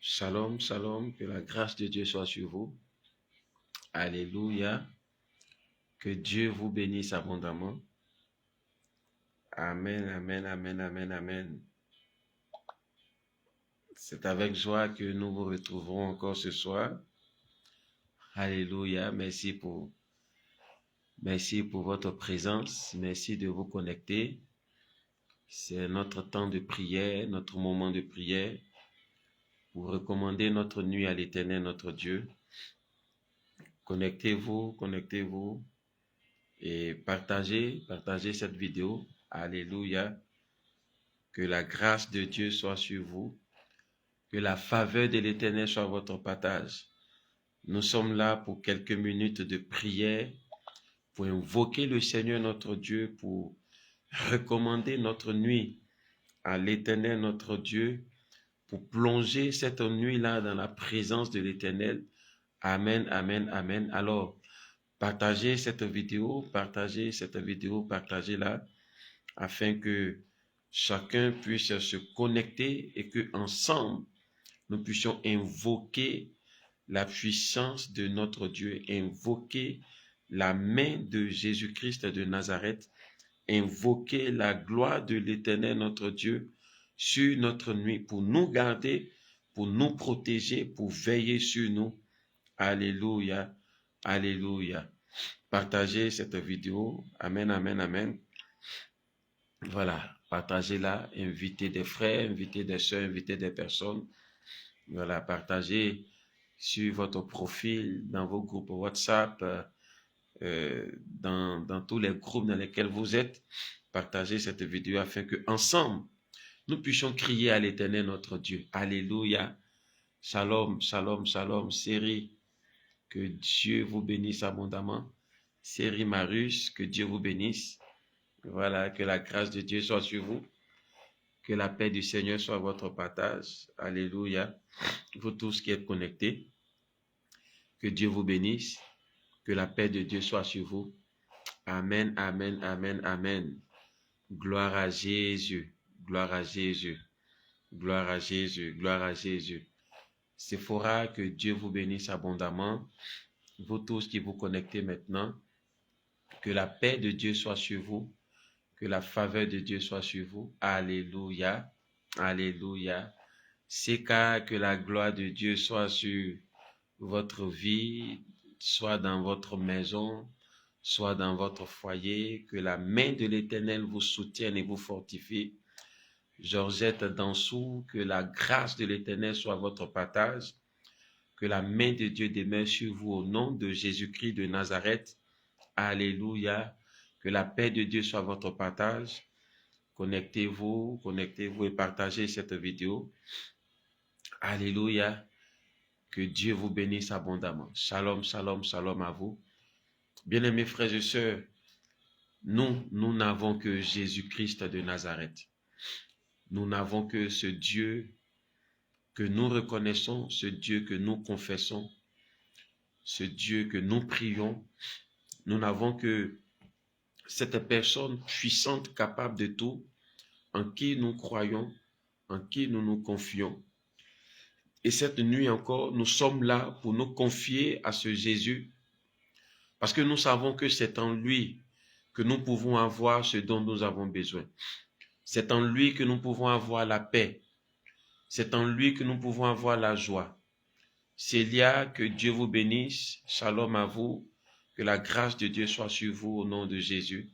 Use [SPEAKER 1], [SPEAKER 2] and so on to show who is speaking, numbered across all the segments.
[SPEAKER 1] Shalom, shalom, que la grâce de Dieu soit sur vous. Alléluia. Que Dieu vous bénisse abondamment. Amen, amen, amen, amen, amen. C'est avec joie que nous vous retrouverons encore ce soir. Alléluia. Merci pour votre présence. Merci de vous connecter. C'est notre temps de prière, notre moment de prière pour recommander notre nuit à l'Éternel, notre Dieu. Connectez-vous et partagez cette vidéo. Alléluia. Que la grâce de Dieu soit sur vous. Que la faveur de l'Éternel soit votre partage. Nous sommes là pour quelques minutes de prière, pour invoquer le Seigneur notre Dieu, pour recommander notre nuit à l'Éternel notre Dieu, pour plonger cette nuit-là dans la présence de l'Éternel. Amen, amen, amen. Alors, partagez cette vidéo, partagez-la, afin que chacun puisse se connecter et que ensemble nous puissions invoquer la puissance de notre Dieu, invoquer la main de Jésus-Christ de Nazareth, invoquer la gloire de l'Éternel notre Dieu sur notre nuit, pour nous garder, pour nous protéger, pour veiller sur nous. Alléluia, alléluia. Partagez cette vidéo. Amen, amen, amen. Voilà, partagez-la, invitez des frères, invitez des soeurs, invitez des personnes. Voilà, partagez sur votre profil, dans vos groupes WhatsApp, dans tous les groupes dans lesquels vous êtes. Partagez cette vidéo afin que ensemble nous puissions crier à l'Éternel notre Dieu. Alléluia. Shalom, shalom, shalom. Série, que Dieu vous bénisse abondamment. Série Marius, que Dieu vous bénisse. Voilà, que la grâce de Dieu soit sur vous. Que la paix du Seigneur soit votre partage. Alléluia. Vous tous qui êtes connectés, que Dieu vous bénisse. Que la paix de Dieu soit sur vous. Amen, amen, amen, amen. Gloire à Jésus. Gloire à Jésus. Gloire à Jésus. Gloire à Jésus. Sephora, que Dieu vous bénisse abondamment. Vous tous qui vous connectez maintenant, que la paix de Dieu soit sur vous. Que la faveur de Dieu soit sur vous. Alléluia. Alléluia. Seka, que la gloire de Dieu soit sur votre vie, soit dans votre maison, soit dans votre foyer. Que la main de l'Éternel vous soutienne et vous fortifie. Georgette Dansou, que la grâce de l'Éternel soit votre partage. Que la main de Dieu demeure sur vous au nom de Jésus-Christ de Nazareth. Alléluia. Que la paix de Dieu soit votre partage. Connectez-vous et partagez cette vidéo. Alléluia. Que Dieu vous bénisse abondamment. Shalom, shalom, shalom à vous. Bien-aimés frères et sœurs, nous n'avons que Jésus-Christ de Nazareth. Nous n'avons que ce Dieu que nous reconnaissons, ce Dieu que nous confessons, ce Dieu que nous prions. Nous n'avons que cette personne puissante, capable de tout, en qui nous croyons, en qui nous nous confions. Et cette nuit encore, nous sommes là pour nous confier à ce Jésus, parce que nous savons que c'est en lui que nous pouvons avoir ce dont nous avons besoin. C'est en lui que nous pouvons avoir la paix. C'est en lui que nous pouvons avoir la joie. Célia, que Dieu vous bénisse. Shalom à vous. Que la grâce de Dieu soit sur vous au nom de Jésus.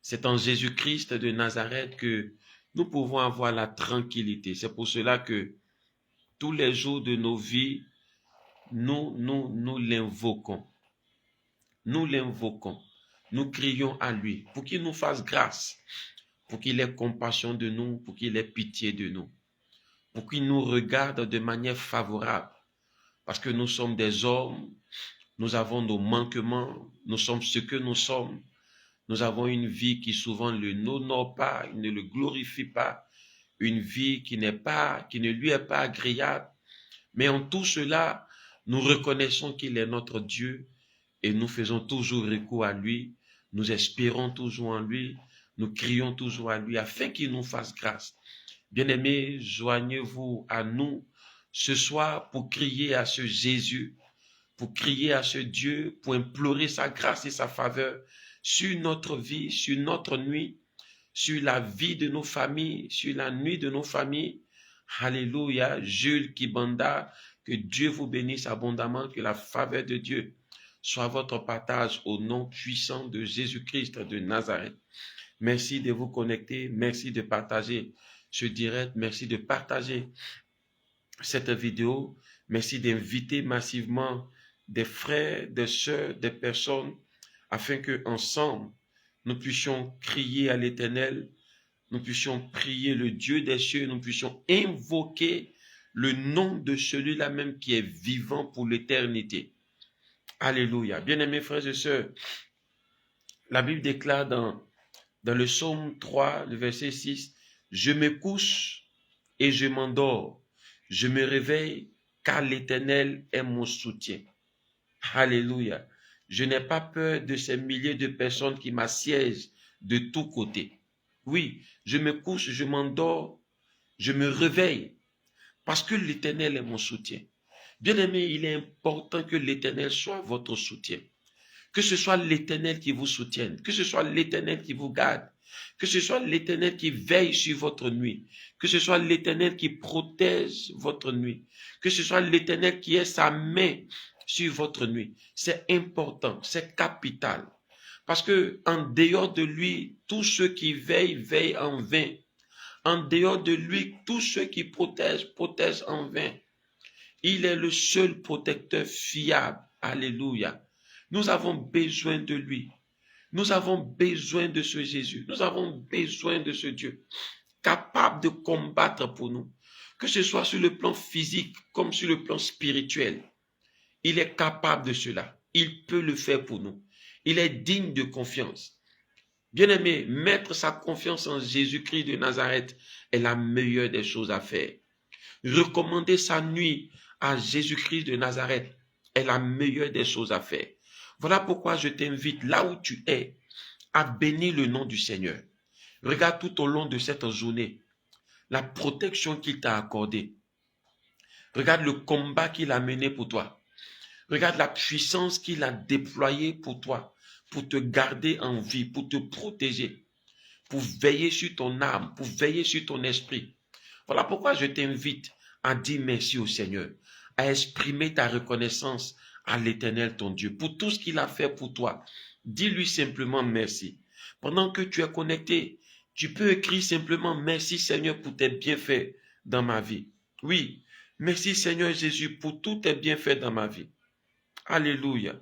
[SPEAKER 1] C'est en Jésus-Christ de Nazareth que nous pouvons avoir la tranquillité. C'est pour cela que tous les jours de nos vies, nous l'invoquons. Nous l'invoquons. Nous crions à lui pour qu'il nous fasse grâce, pour qu'il ait compassion de nous, pour qu'il ait pitié de nous, pour qu'il nous regarde de manière favorable. Parce que nous sommes des hommes, nous avons nos manquements, nous sommes ce que nous sommes. Nous avons une vie qui souvent ne l'honore pas, ne le glorifie pas. une vie qui ne lui est pas agréable. Mais en tout cela, nous reconnaissons qu'il est notre Dieu et nous faisons toujours recours à lui. Nous espérons toujours en lui. Nous crions toujours à lui afin qu'il nous fasse grâce. Bien-aimés, joignez-vous à nous ce soir pour crier à ce Jésus, pour crier à ce Dieu, pour implorer sa grâce et sa faveur sur notre vie, sur notre nuit, sur la vie de nos familles, sur la nuit de nos familles. Alléluia, Jules Kibanda, que Dieu vous bénisse abondamment, que la faveur de Dieu soit votre partage au nom puissant de Jésus-Christ de Nazareth. Merci de vous connecter, merci de partager ce direct, merci de partager cette vidéo, merci d'inviter massivement des frères, des sœurs, des personnes, afin que ensemble nous puissions crier à l'Éternel, nous puissions prier le Dieu des cieux, nous puissions invoquer le nom de celui-là même qui est vivant pour l'éternité. Alléluia. Bien-aimés frères et sœurs, la Bible déclare dans le psaume 3, le verset 6, « Je me couche et je m'endors, je me réveille car l'Éternel est mon soutien. » Alléluia. Je n'ai pas peur de ces milliers de personnes qui m'assiègent de tous côtés. Oui, je me couche, je m'endors, je me réveille parce que l'Éternel est mon soutien. Bien-aimé, il est important que l'Éternel soit votre soutien. Que ce soit l'Éternel qui vous soutienne, que ce soit l'Éternel qui vous garde, que ce soit l'Éternel qui veille sur votre nuit, que ce soit l'Éternel qui protège votre nuit, que ce soit l'Éternel qui ait sa main sur votre nuit. C'est important, c'est capital. Parce que en dehors de lui, tous ceux qui veillent, veillent en vain. En dehors de lui, tous ceux qui protègent, protègent en vain. Il est le seul protecteur fiable. Alléluia. Nous avons besoin de lui. Nous avons besoin de ce Jésus. Nous avons besoin de ce Dieu capable de combattre pour nous. Que ce soit sur le plan physique comme sur le plan spirituel. Il est capable de cela. Il peut le faire pour nous. Il est digne de confiance. Bien-aimé, mettre sa confiance en Jésus-Christ de Nazareth est la meilleure des choses à faire. Recommander sa nuit à Jésus-Christ de Nazareth est la meilleure des choses à faire. Voilà pourquoi je t'invite là où tu es à bénir le nom du Seigneur. Regarde tout au long de cette journée la protection qu'il t'a accordée. Regarde le combat qu'il a mené pour toi. Regarde la puissance qu'il a déployée pour toi, pour te garder en vie, pour te protéger, pour veiller sur ton âme, pour veiller sur ton esprit. Voilà pourquoi je t'invite à dire merci au Seigneur, à exprimer ta reconnaissance à l'Éternel ton Dieu pour tout ce qu'il a fait pour toi. Dis-lui simplement merci. Pendant que tu es connecté, tu peux écrire simplement merci Seigneur pour tes bienfaits dans ma vie. Oui, merci Seigneur Jésus pour tous tes bienfaits dans ma vie. Alléluia.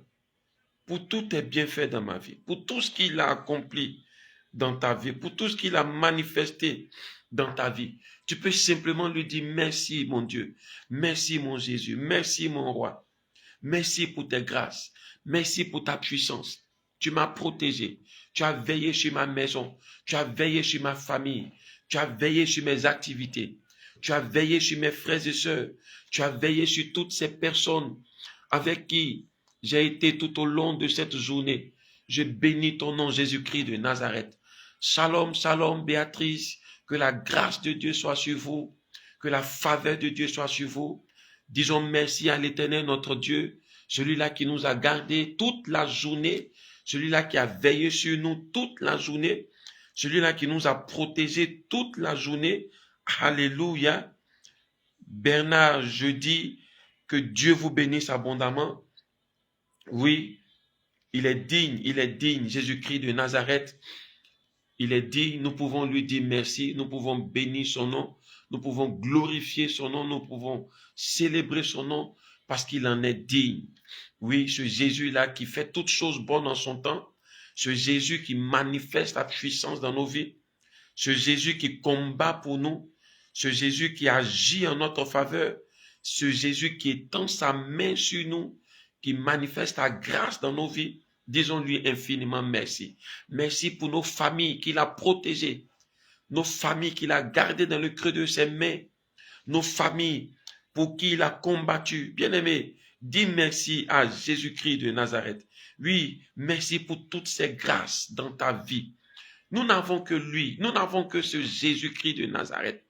[SPEAKER 1] Pour tous tes bienfaits dans ma vie, pour tout ce qu'il a accompli dans ta vie, pour tout ce qu'il a manifesté dans ta vie. Tu peux simplement lui dire merci mon Dieu, merci mon Jésus, merci mon roi, merci pour tes grâces, merci pour ta puissance. Tu m'as protégé, tu as veillé sur ma maison, tu as veillé sur ma famille, tu as veillé sur mes activités, tu as veillé sur mes frères et sœurs, tu as veillé sur toutes ces personnes avec qui j'ai été tout au long de cette journée. Je bénis ton nom Jésus-Christ de Nazareth. Shalom, shalom Béatrice, que la grâce de Dieu soit sur vous, que la faveur de Dieu soit sur vous. Disons merci à l'Éternel notre Dieu, celui-là qui nous a gardés toute la journée, celui-là qui a veillé sur nous toute la journée, celui-là qui nous a protégés toute la journée. Alléluia. Bernard, je dis que Dieu vous bénisse abondamment. Oui, il est digne, Jésus-Christ de Nazareth. Il est digne, nous pouvons lui dire merci, nous pouvons bénir son nom, nous pouvons glorifier son nom, nous pouvons célébrer son nom parce qu'il en est digne. Oui, ce Jésus-là qui fait toutes choses bonnes en son temps, ce Jésus qui manifeste la puissance dans nos vies, ce Jésus qui combat pour nous, ce Jésus qui agit en notre faveur, ce Jésus qui étend sa main sur nous, qui manifeste la grâce dans nos vies. Disons-lui infiniment merci. Merci pour nos familles qu'il a protégées. nos familles qu'il a gardées dans le creux de ses mains, nos familles pour qui il a combattu. Bien-aimé, dis merci à Jésus-Christ de Nazareth. Oui, merci pour toutes ces grâces dans ta vie. Nous n'avons que lui, nous n'avons que ce Jésus-Christ de Nazareth.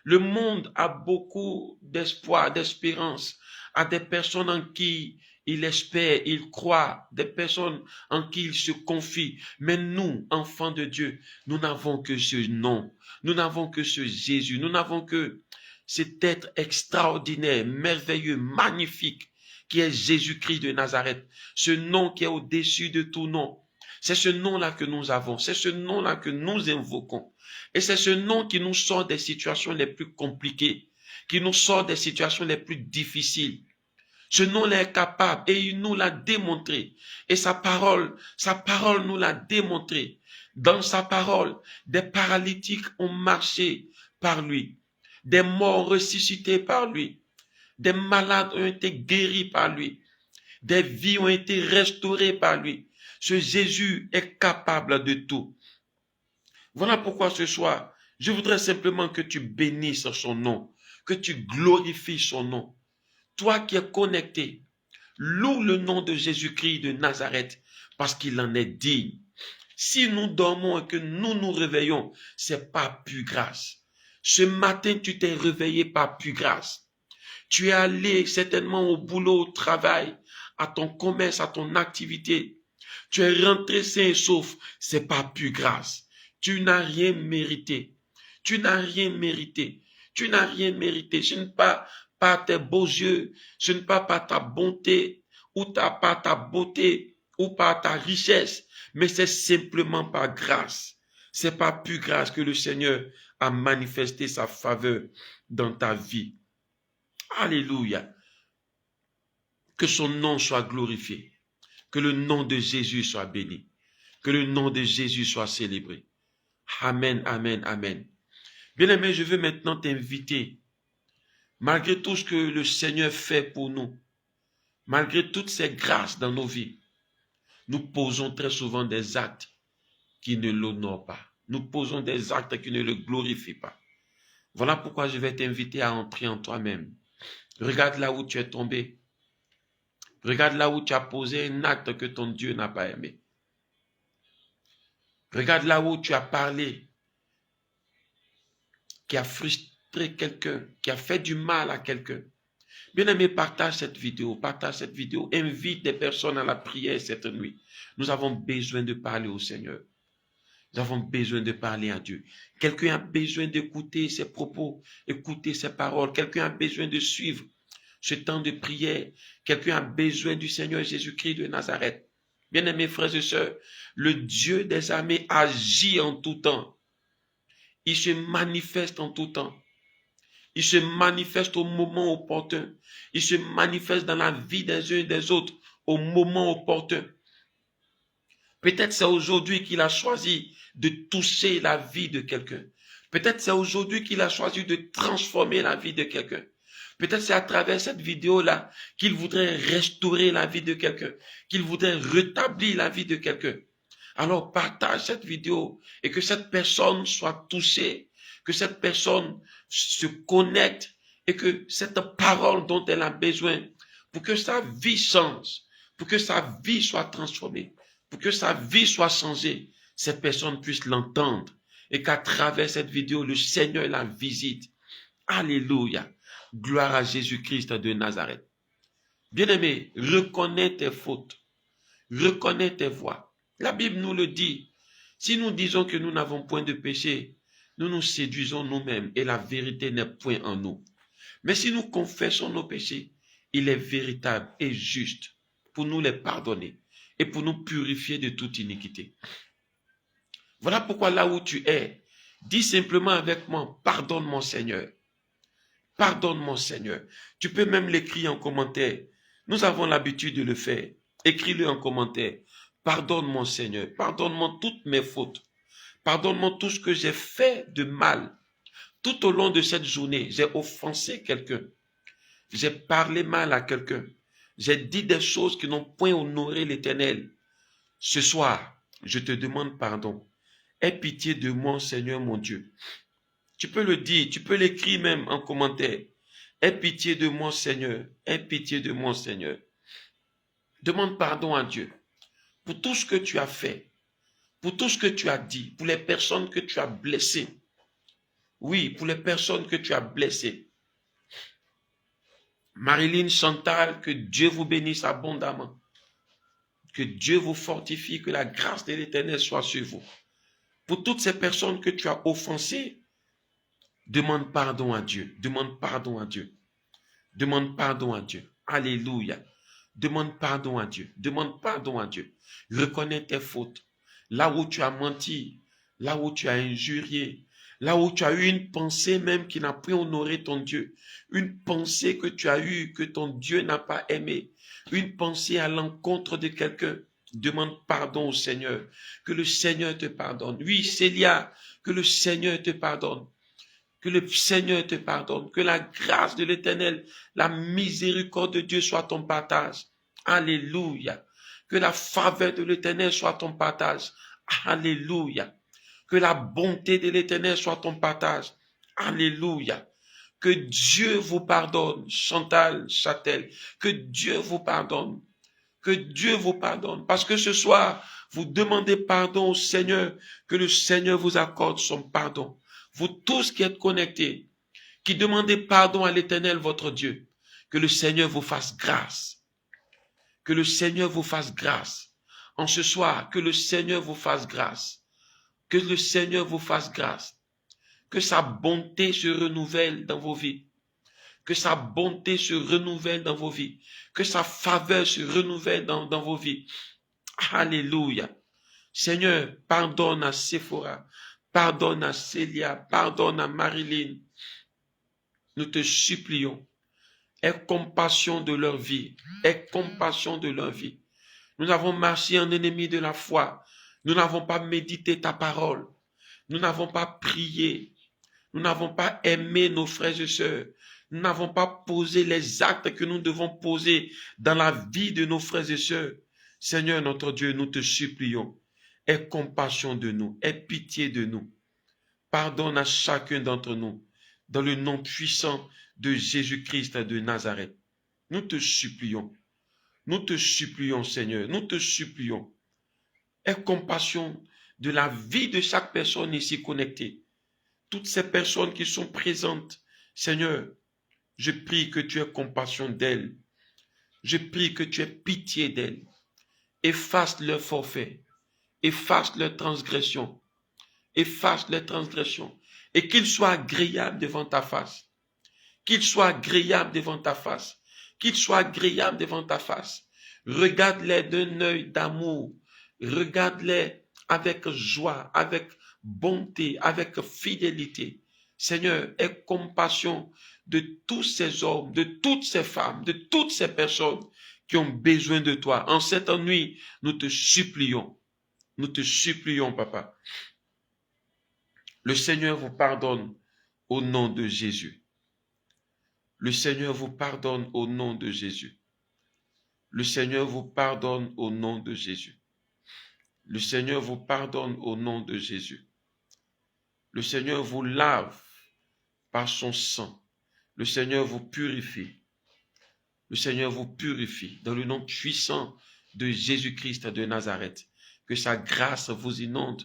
[SPEAKER 1] Le monde a beaucoup d'espoir, d'espérance, à des personnes en qui il espère, il croit, des personnes en qui il se confie. Mais nous, enfants de Dieu, nous n'avons que ce nom, nous n'avons que ce Jésus, nous n'avons que cet être extraordinaire, merveilleux, magnifique, qui est Jésus-Christ de Nazareth, ce nom qui est au-dessus de tout nom. C'est ce nom-là que nous avons, c'est ce nom-là que nous invoquons. Et c'est ce nom qui nous sort des situations les plus compliquées, qui nous sort des situations les plus difficiles. Ce nom-là est capable et il nous l'a démontré. Et sa parole nous l'a démontré. Dans sa parole, des paralytiques ont marché par lui, des morts ressuscités par lui, des malades ont été guéris par lui, des vies ont été restaurées par lui. Ce Jésus est capable de tout. Voilà pourquoi ce soir, je voudrais simplement que tu bénisses son nom, que tu glorifies son nom. Toi qui es connecté, loue le nom de Jésus-Christ de Nazareth parce qu'il en est digne. Si nous dormons et que nous nous réveillons, c'est pas plus grâce. Ce matin, tu t'es réveillé par plus grâce. Tu es allé certainement au boulot, au travail, à ton commerce, à ton activité. Tu es rentré sain et sauf, c'est pas plus grâce. Tu n'as rien mérité. Tu n'as rien mérité. Tu n'as rien mérité. Ce n'est pas par tes beaux yeux, ce n'est pas par ta bonté, ou par ta beauté, ou par ta richesse, mais c'est simplement par grâce. C'est par plus grâce que le Seigneur a manifesté sa faveur dans ta vie. Alléluia. Que son nom soit glorifié. Que le nom de Jésus soit béni. Que le nom de Jésus soit célébré. Amen, amen, amen. Bien-aimé, je veux maintenant t'inviter, malgré tout ce que le Seigneur fait pour nous, malgré toutes ces grâces dans nos vies, nous posons très souvent des actes qui ne l'honorent pas. Nous posons des actes qui ne le glorifient pas. Voilà pourquoi je vais t'inviter à entrer en toi-même. Regarde là où tu es tombé. Regarde là où tu as posé un acte que ton Dieu n'a pas aimé. Regarde là où tu as parlé, qui a frustré quelqu'un, qui a fait du mal à quelqu'un. Bien-aimé, partage cette vidéo, invite des personnes à la prière cette nuit. Nous avons besoin de parler au Seigneur. Nous avons besoin de parler à Dieu. Quelqu'un a besoin d'écouter ses propos, écouter ses paroles. Quelqu'un a besoin de suivre ce temps de prière. Quelqu'un a besoin du Seigneur Jésus-Christ de Nazareth. Bien-aimés frères et sœurs, le Dieu des armées agit en tout temps. Il se manifeste en tout temps. Il se manifeste au moment opportun. Il se manifeste dans la vie des uns et des autres au moment opportun. Peut-être c'est aujourd'hui qu'il a choisi de toucher la vie de quelqu'un. Peut-être c'est aujourd'hui qu'il a choisi de transformer la vie de quelqu'un. Peut-être c'est à travers cette vidéo-là qu'il voudrait restaurer la vie de quelqu'un, qu'il voudrait rétablir la vie de quelqu'un. Alors partage cette vidéo et que cette personne soit touchée, que cette personne se connecte et que cette parole dont elle a besoin pour que sa vie change, pour que sa vie soit transformée, pour que sa vie soit changée, cette personne puisse l'entendre et qu'à travers cette vidéo, le Seigneur la visite. Alléluia. Gloire à Jésus-Christ de Nazareth. Bien-aimé, reconnais tes fautes. Reconnais tes voies. La Bible nous le dit. Si nous disons que nous n'avons point de péché, nous nous séduisons nous-mêmes et la vérité n'est point en nous. Mais si nous confessons nos péchés, il est véritable et juste pour nous les pardonner et pour nous purifier de toute iniquité. Voilà pourquoi là où tu es, dis simplement avec moi, pardonne mon Seigneur. Pardonne mon Seigneur. Tu peux même l'écrire en commentaire. Nous avons l'habitude de le faire. Écris-le en commentaire. Pardonne mon Seigneur. Pardonne-moi toutes mes fautes. Pardonne-moi tout ce que j'ai fait de mal. Tout au long de cette journée, j'ai offensé quelqu'un. J'ai parlé mal à quelqu'un. J'ai dit des choses qui n'ont point honoré l'Éternel. Ce soir, je te demande pardon. Aie pitié de moi, Seigneur mon Dieu. Tu peux le dire, tu peux l'écrire même en commentaire. Aie pitié de moi, Seigneur. Aie pitié de moi, Seigneur. Demande pardon à Dieu pour tout ce que tu as fait, pour tout ce que tu as dit, pour les personnes que tu as blessées. Oui, pour les personnes que tu as blessées. Marilyn, Chantal, que Dieu vous bénisse abondamment. Que Dieu vous fortifie, que la grâce de l'Éternel soit sur vous. Pour toutes ces personnes que tu as offensées, demande pardon à Dieu. Demande pardon à Dieu. Demande pardon à Dieu. Alléluia. Demande pardon à Dieu. Demande pardon à Dieu. Reconnais tes fautes. Là où tu as menti, là où tu as injurié, là où tu as eu une pensée même qui n'a pas honoré ton Dieu. Une pensée que tu as eue que ton Dieu n'a pas aimé. Une pensée à l'encontre de quelqu'un. Demande pardon au Seigneur. Que le Seigneur te pardonne. Oui, Célia, que le Seigneur te pardonne. Que le Seigneur te pardonne. Que la grâce de l'Éternel, la miséricorde de Dieu soit ton partage. Alléluia. Que la faveur de l'Éternel soit ton partage. Alléluia. Que la bonté de l'Éternel soit ton partage. Alléluia. Que Dieu vous pardonne, Chantal, Châtel. Que Dieu vous pardonne. Que Dieu vous pardonne. Parce que ce soir, vous demandez pardon au Seigneur. Que le Seigneur vous accorde son pardon. Vous tous qui êtes connectés, qui demandez pardon à l'Éternel, votre Dieu. Que le Seigneur vous fasse grâce. Que le Seigneur vous fasse grâce. En ce soir, que le Seigneur vous fasse grâce. Que le Seigneur vous fasse grâce. Que sa bonté se renouvelle dans vos vies. Que sa bonté se renouvelle dans vos vies. Que sa faveur se renouvelle dans vos vies. Alléluia. Seigneur, pardonne à Séphora. Pardonne à Célia. Pardonne à Marilyn. Nous te supplions. Aie compassion de leur vie. Aie compassion de leur vie. Nous avons marché en ennemi de la foi. Nous n'avons pas médité ta parole. Nous n'avons pas prié. Nous n'avons pas aimé nos frères et sœurs. Nous n'avons pas posé les actes que nous devons poser dans la vie de nos frères et sœurs. Seigneur notre Dieu, nous te supplions. Aie compassion de nous. Aie pitié de nous. Pardonne à chacun d'entre nous. Dans le nom puissant de Jésus-Christ de Nazareth. Nous te supplions. Nous te supplions, Seigneur. Nous te supplions. Aie compassion de la vie de chaque personne ici connectée. Toutes ces personnes qui sont présentes, Seigneur, je prie que tu aies compassion d'elles. Je prie que tu aies pitié d'elles. Efface leurs forfaits. Efface leurs transgressions. Efface leurs transgressions. Et qu'ils soient agréables devant ta face. Qu'ils soient agréables devant ta face. Qu'ils soient agréables devant ta face. Regarde-les d'un œil d'amour. Regarde-les avec joie, avec bonté, avec fidélité. Seigneur, aie compassion de tous ces hommes, de toutes ces femmes, de toutes ces personnes qui ont besoin de toi. En cette nuit, nous te supplions, Papa. Le Seigneur vous pardonne au nom de Jésus. Le Seigneur vous pardonne au nom de Jésus. Le Seigneur vous pardonne au nom de Jésus. Le Seigneur vous pardonne au nom de Jésus. Le Seigneur vous lave par son sang. Le Seigneur vous purifie. Le Seigneur vous purifie dans le nom puissant de Jésus-Christ de Nazareth. Que sa grâce vous inonde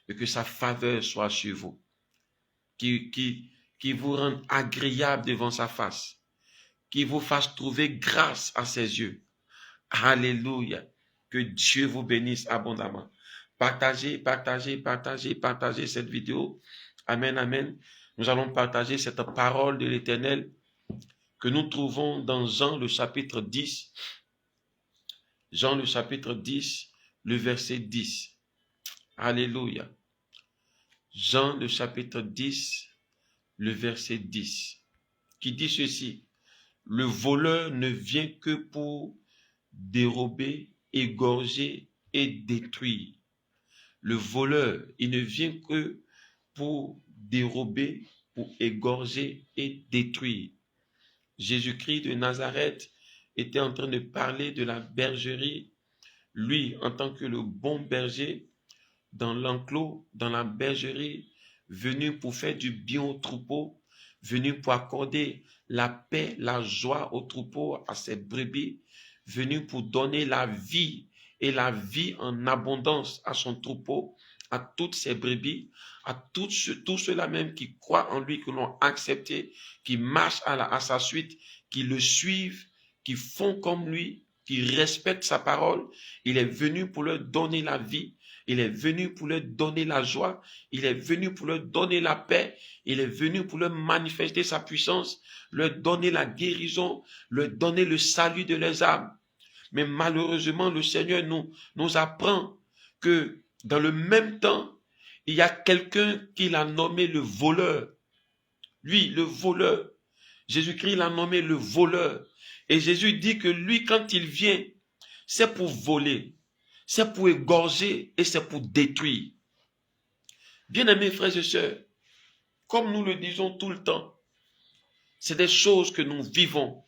[SPEAKER 1] et que sa faveur soit sur vous. Qui vous rende agréable devant sa face. Qui vous fasse trouver grâce à ses yeux. Alléluia. Que Dieu vous bénisse abondamment. Partagez cette vidéo. Amen, amen. Nous allons partager cette parole de l'Éternel que nous trouvons dans Jean le chapitre 10. Jean le chapitre 10, le verset 10. Alléluia. Jean le chapitre 10, le verset 10. Qui dit ceci. Le voleur ne vient que pour dérober, égorger et détruire. Le voleur, il ne vient que pour dérober, pour égorger et détruire. Jésus-Christ de Nazareth était en train de parler de la bergerie. Lui, en tant que le bon berger, dans l'enclos, dans la bergerie, venu pour faire du bien au troupeau, venu pour accorder la paix, la joie au troupeau, à ses brebis, venu pour donner la vie et la vie en abondance à son troupeau, à toutes ses brebis, à tous ceux-là même qui croient en lui, qui l'ont accepté, qui marchent à sa suite, qui le suivent, qui font comme lui, qui respectent sa parole. Il est venu pour leur donner la vie, il est venu pour leur donner la joie, il est venu pour leur donner la paix, il est venu pour leur manifester sa puissance, leur donner la guérison, leur donner le salut de leurs âmes. Mais malheureusement, le Seigneur nous apprend que dans le même temps, il y a quelqu'un qu'il a nommé le voleur. Lui, le voleur. Jésus-Christ l'a nommé le voleur. Et Jésus dit que lui, quand il vient, c'est pour voler, c'est pour égorger et c'est pour détruire. Bien-aimés frères et sœurs, comme nous le disons tout le temps, c'est des choses que nous vivons.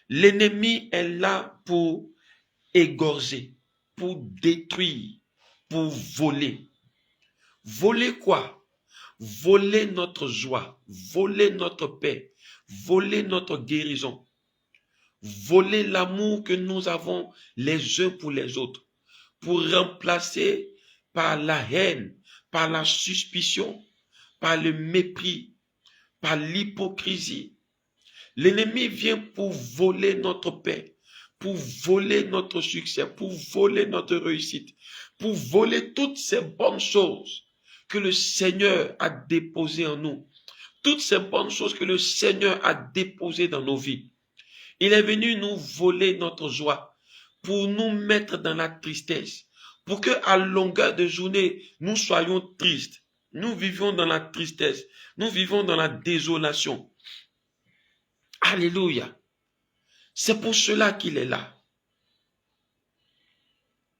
[SPEAKER 1] L'ennemi est là pour égorger, pour détruire, pour voler. Voler quoi? Voler notre joie, voler notre paix, voler notre guérison, voler l'amour que nous avons les uns pour les autres, pour remplacer par la haine, par la suspicion, par le mépris, par l'hypocrisie. L'ennemi vient pour voler notre paix, pour voler notre succès, pour voler notre réussite, pour voler toutes ces bonnes choses que le Seigneur a déposées en nous, toutes ces bonnes choses que le Seigneur a déposées dans nos vies. Il est venu nous voler notre joie, pour nous mettre dans la tristesse, pour que à longueur de journée, nous soyons tristes. Nous vivions dans la tristesse, nous vivons dans la désolation. Alléluia. C'est pour cela qu'il est là.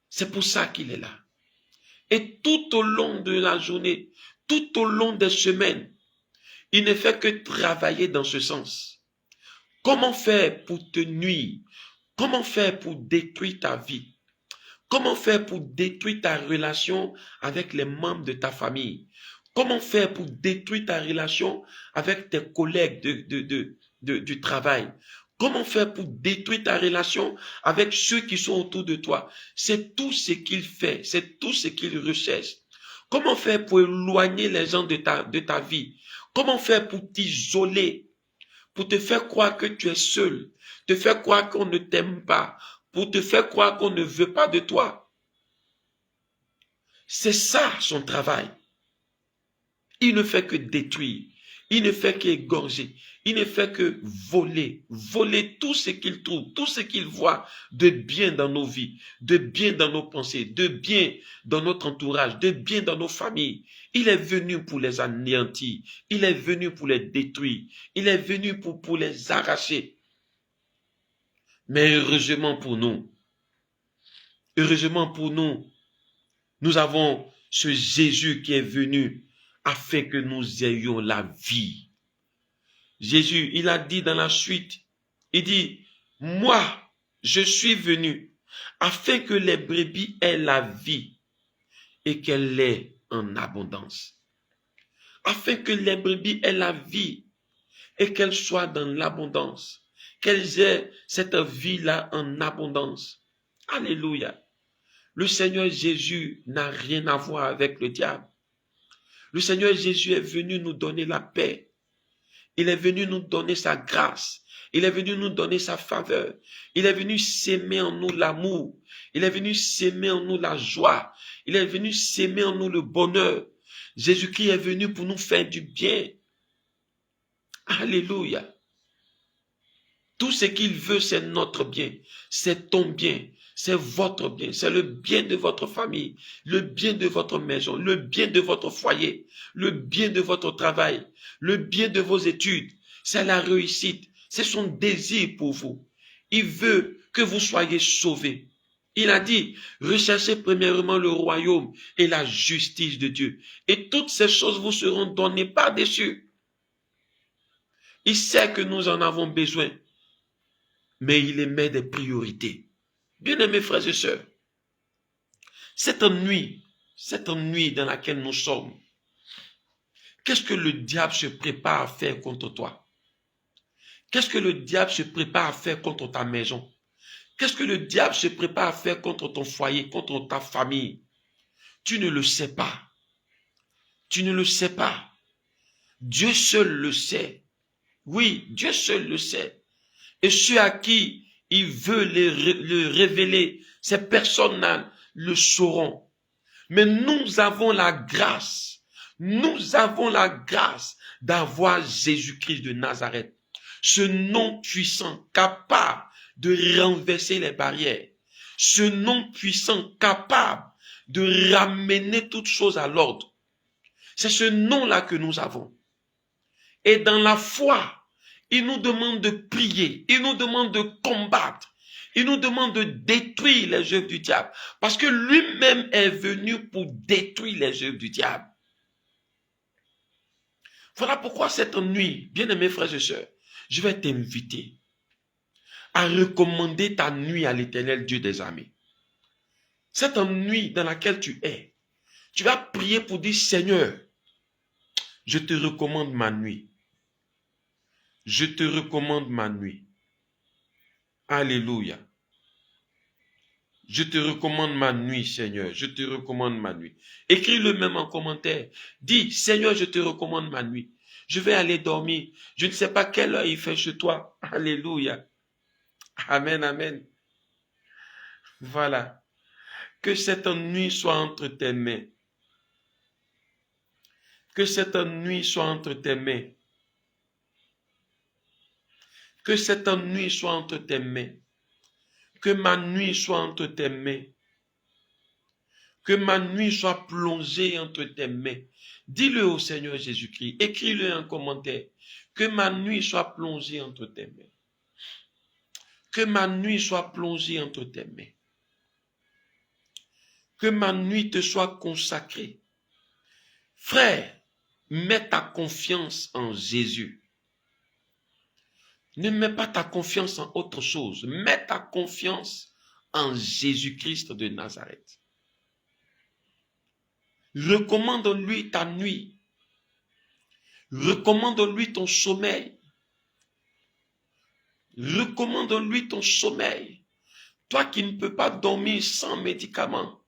[SPEAKER 1] C'est pour ça qu'il est là. Et tout au long de la journée, tout au long des semaines, il ne fait que travailler dans ce sens. Comment faire pour te nuire? Comment faire pour détruire ta vie? Comment faire pour détruire ta relation avec les membres de ta famille? Comment faire pour détruire ta relation avec tes collègues du travail? Comment faire pour détruire ta relation avec ceux qui sont autour de toi? C'est tout ce qu'il fait, c'est tout ce qu'il recherche. Comment faire pour éloigner les gens de ta vie? Comment faire pour t'isoler? Pour te faire croire que tu es seul, te faire croire qu'on ne t'aime pas, pour te faire croire qu'on ne veut pas de toi. C'est ça son travail. Il ne fait que détruire, il ne fait qu'égorger, il ne fait que voler, voler tout ce qu'il trouve, tout ce qu'il voit de bien dans nos vies, de bien dans nos pensées, de bien dans notre entourage, de bien dans nos familles. Il est venu pour les anéantir, il est venu pour les détruire, il est venu pour les arracher. Mais heureusement pour nous, nous avons ce Jésus qui est venu afin que nous ayons la vie. Jésus, il a dit dans la suite, il dit, moi, je suis venu afin que les brebis aient la vie et qu'elle l'ait en abondance. Afin que les brebis aient la vie et qu'elles soient dans l'abondance. Qu'elles aient cette vie-là en abondance. Alléluia. Le Seigneur Jésus n'a rien à voir avec le diable. Le Seigneur Jésus est venu nous donner la paix. Il est venu nous donner sa grâce. Il est venu nous donner sa faveur. Il est venu s'aimer en nous l'amour. Il est venu s'aimer en nous la joie. Il est venu s'aimer en nous le bonheur. Jésus-Christ est venu pour nous faire du bien. Alléluia. Tout ce qu'il veut, c'est notre bien. C'est ton bien. C'est votre bien. C'est le bien de votre famille. Le bien de votre maison. Le bien de votre foyer. Le bien de votre travail. Le bien de vos études. C'est la réussite. C'est son désir pour vous. Il veut que vous soyez sauvés. Il a dit, recherchez premièrement le royaume et la justice de Dieu. Et toutes ces choses vous seront données par-dessus. Il sait que nous en avons besoin. Mais il émet des priorités. Bien-aimés frères et sœurs, cette nuit, cette nuit dans laquelle nous sommes, qu'est-ce que le diable se prépare à faire contre toi? Qu'est-ce que le diable se prépare à faire contre ta maison? Qu'est-ce que le diable se prépare à faire contre ton foyer, contre ta famille? Tu ne le sais pas. Tu ne le sais pas. Dieu seul le sait. Oui, Dieu seul le sait. Et ceux à qui il veut le révéler, ces personnes-là le sauront. Mais nous avons la grâce. Nous avons la grâce d'avoir Jésus-Christ de Nazareth. Ce nom puissant, capable de renverser les barrières. Ce nom puissant, capable de ramener toutes choses à l'ordre. C'est ce nom-là que nous avons. Et dans la foi, il nous demande de prier, il nous demande de combattre, il nous demande de détruire les œuvres du diable. Parce que lui-même est venu pour détruire les œuvres du diable. Voilà pourquoi cette nuit, bien-aimés frères et sœurs, je vais t'inviter à recommander ta nuit à l'Éternel Dieu des armées. Cette nuit dans laquelle tu es, tu vas prier pour dire, Seigneur, je te recommande ma nuit. Je te recommande ma nuit. Alléluia. Je te recommande ma nuit, Seigneur. Je te recommande ma nuit. Écris-le même en commentaire. Dis, Seigneur, je te recommande ma nuit. Je vais aller dormir. Je ne sais pas quelle heure il fait chez toi. Alléluia. Amen, amen. Voilà. Que cette nuit soit entre tes mains. Que cette nuit soit entre tes mains. Que cette nuit soit entre tes mains. Que ma nuit soit entre tes mains. Que ma nuit soit plongée entre tes mains. Dis-le au Seigneur Jésus-Christ. Écris-le en commentaire. Que ma nuit soit plongée entre tes mains. Que ma nuit soit plongée entre tes mains. Que ma nuit te soit consacrée. Frère, mets ta confiance en Jésus. Ne mets pas ta confiance en autre chose. Mets ta confiance en Jésus-Christ de Nazareth. Recommande-lui ta nuit. Recommande-lui ton sommeil. Recommande-lui ton sommeil. Toi qui ne peux pas dormir sans médicaments,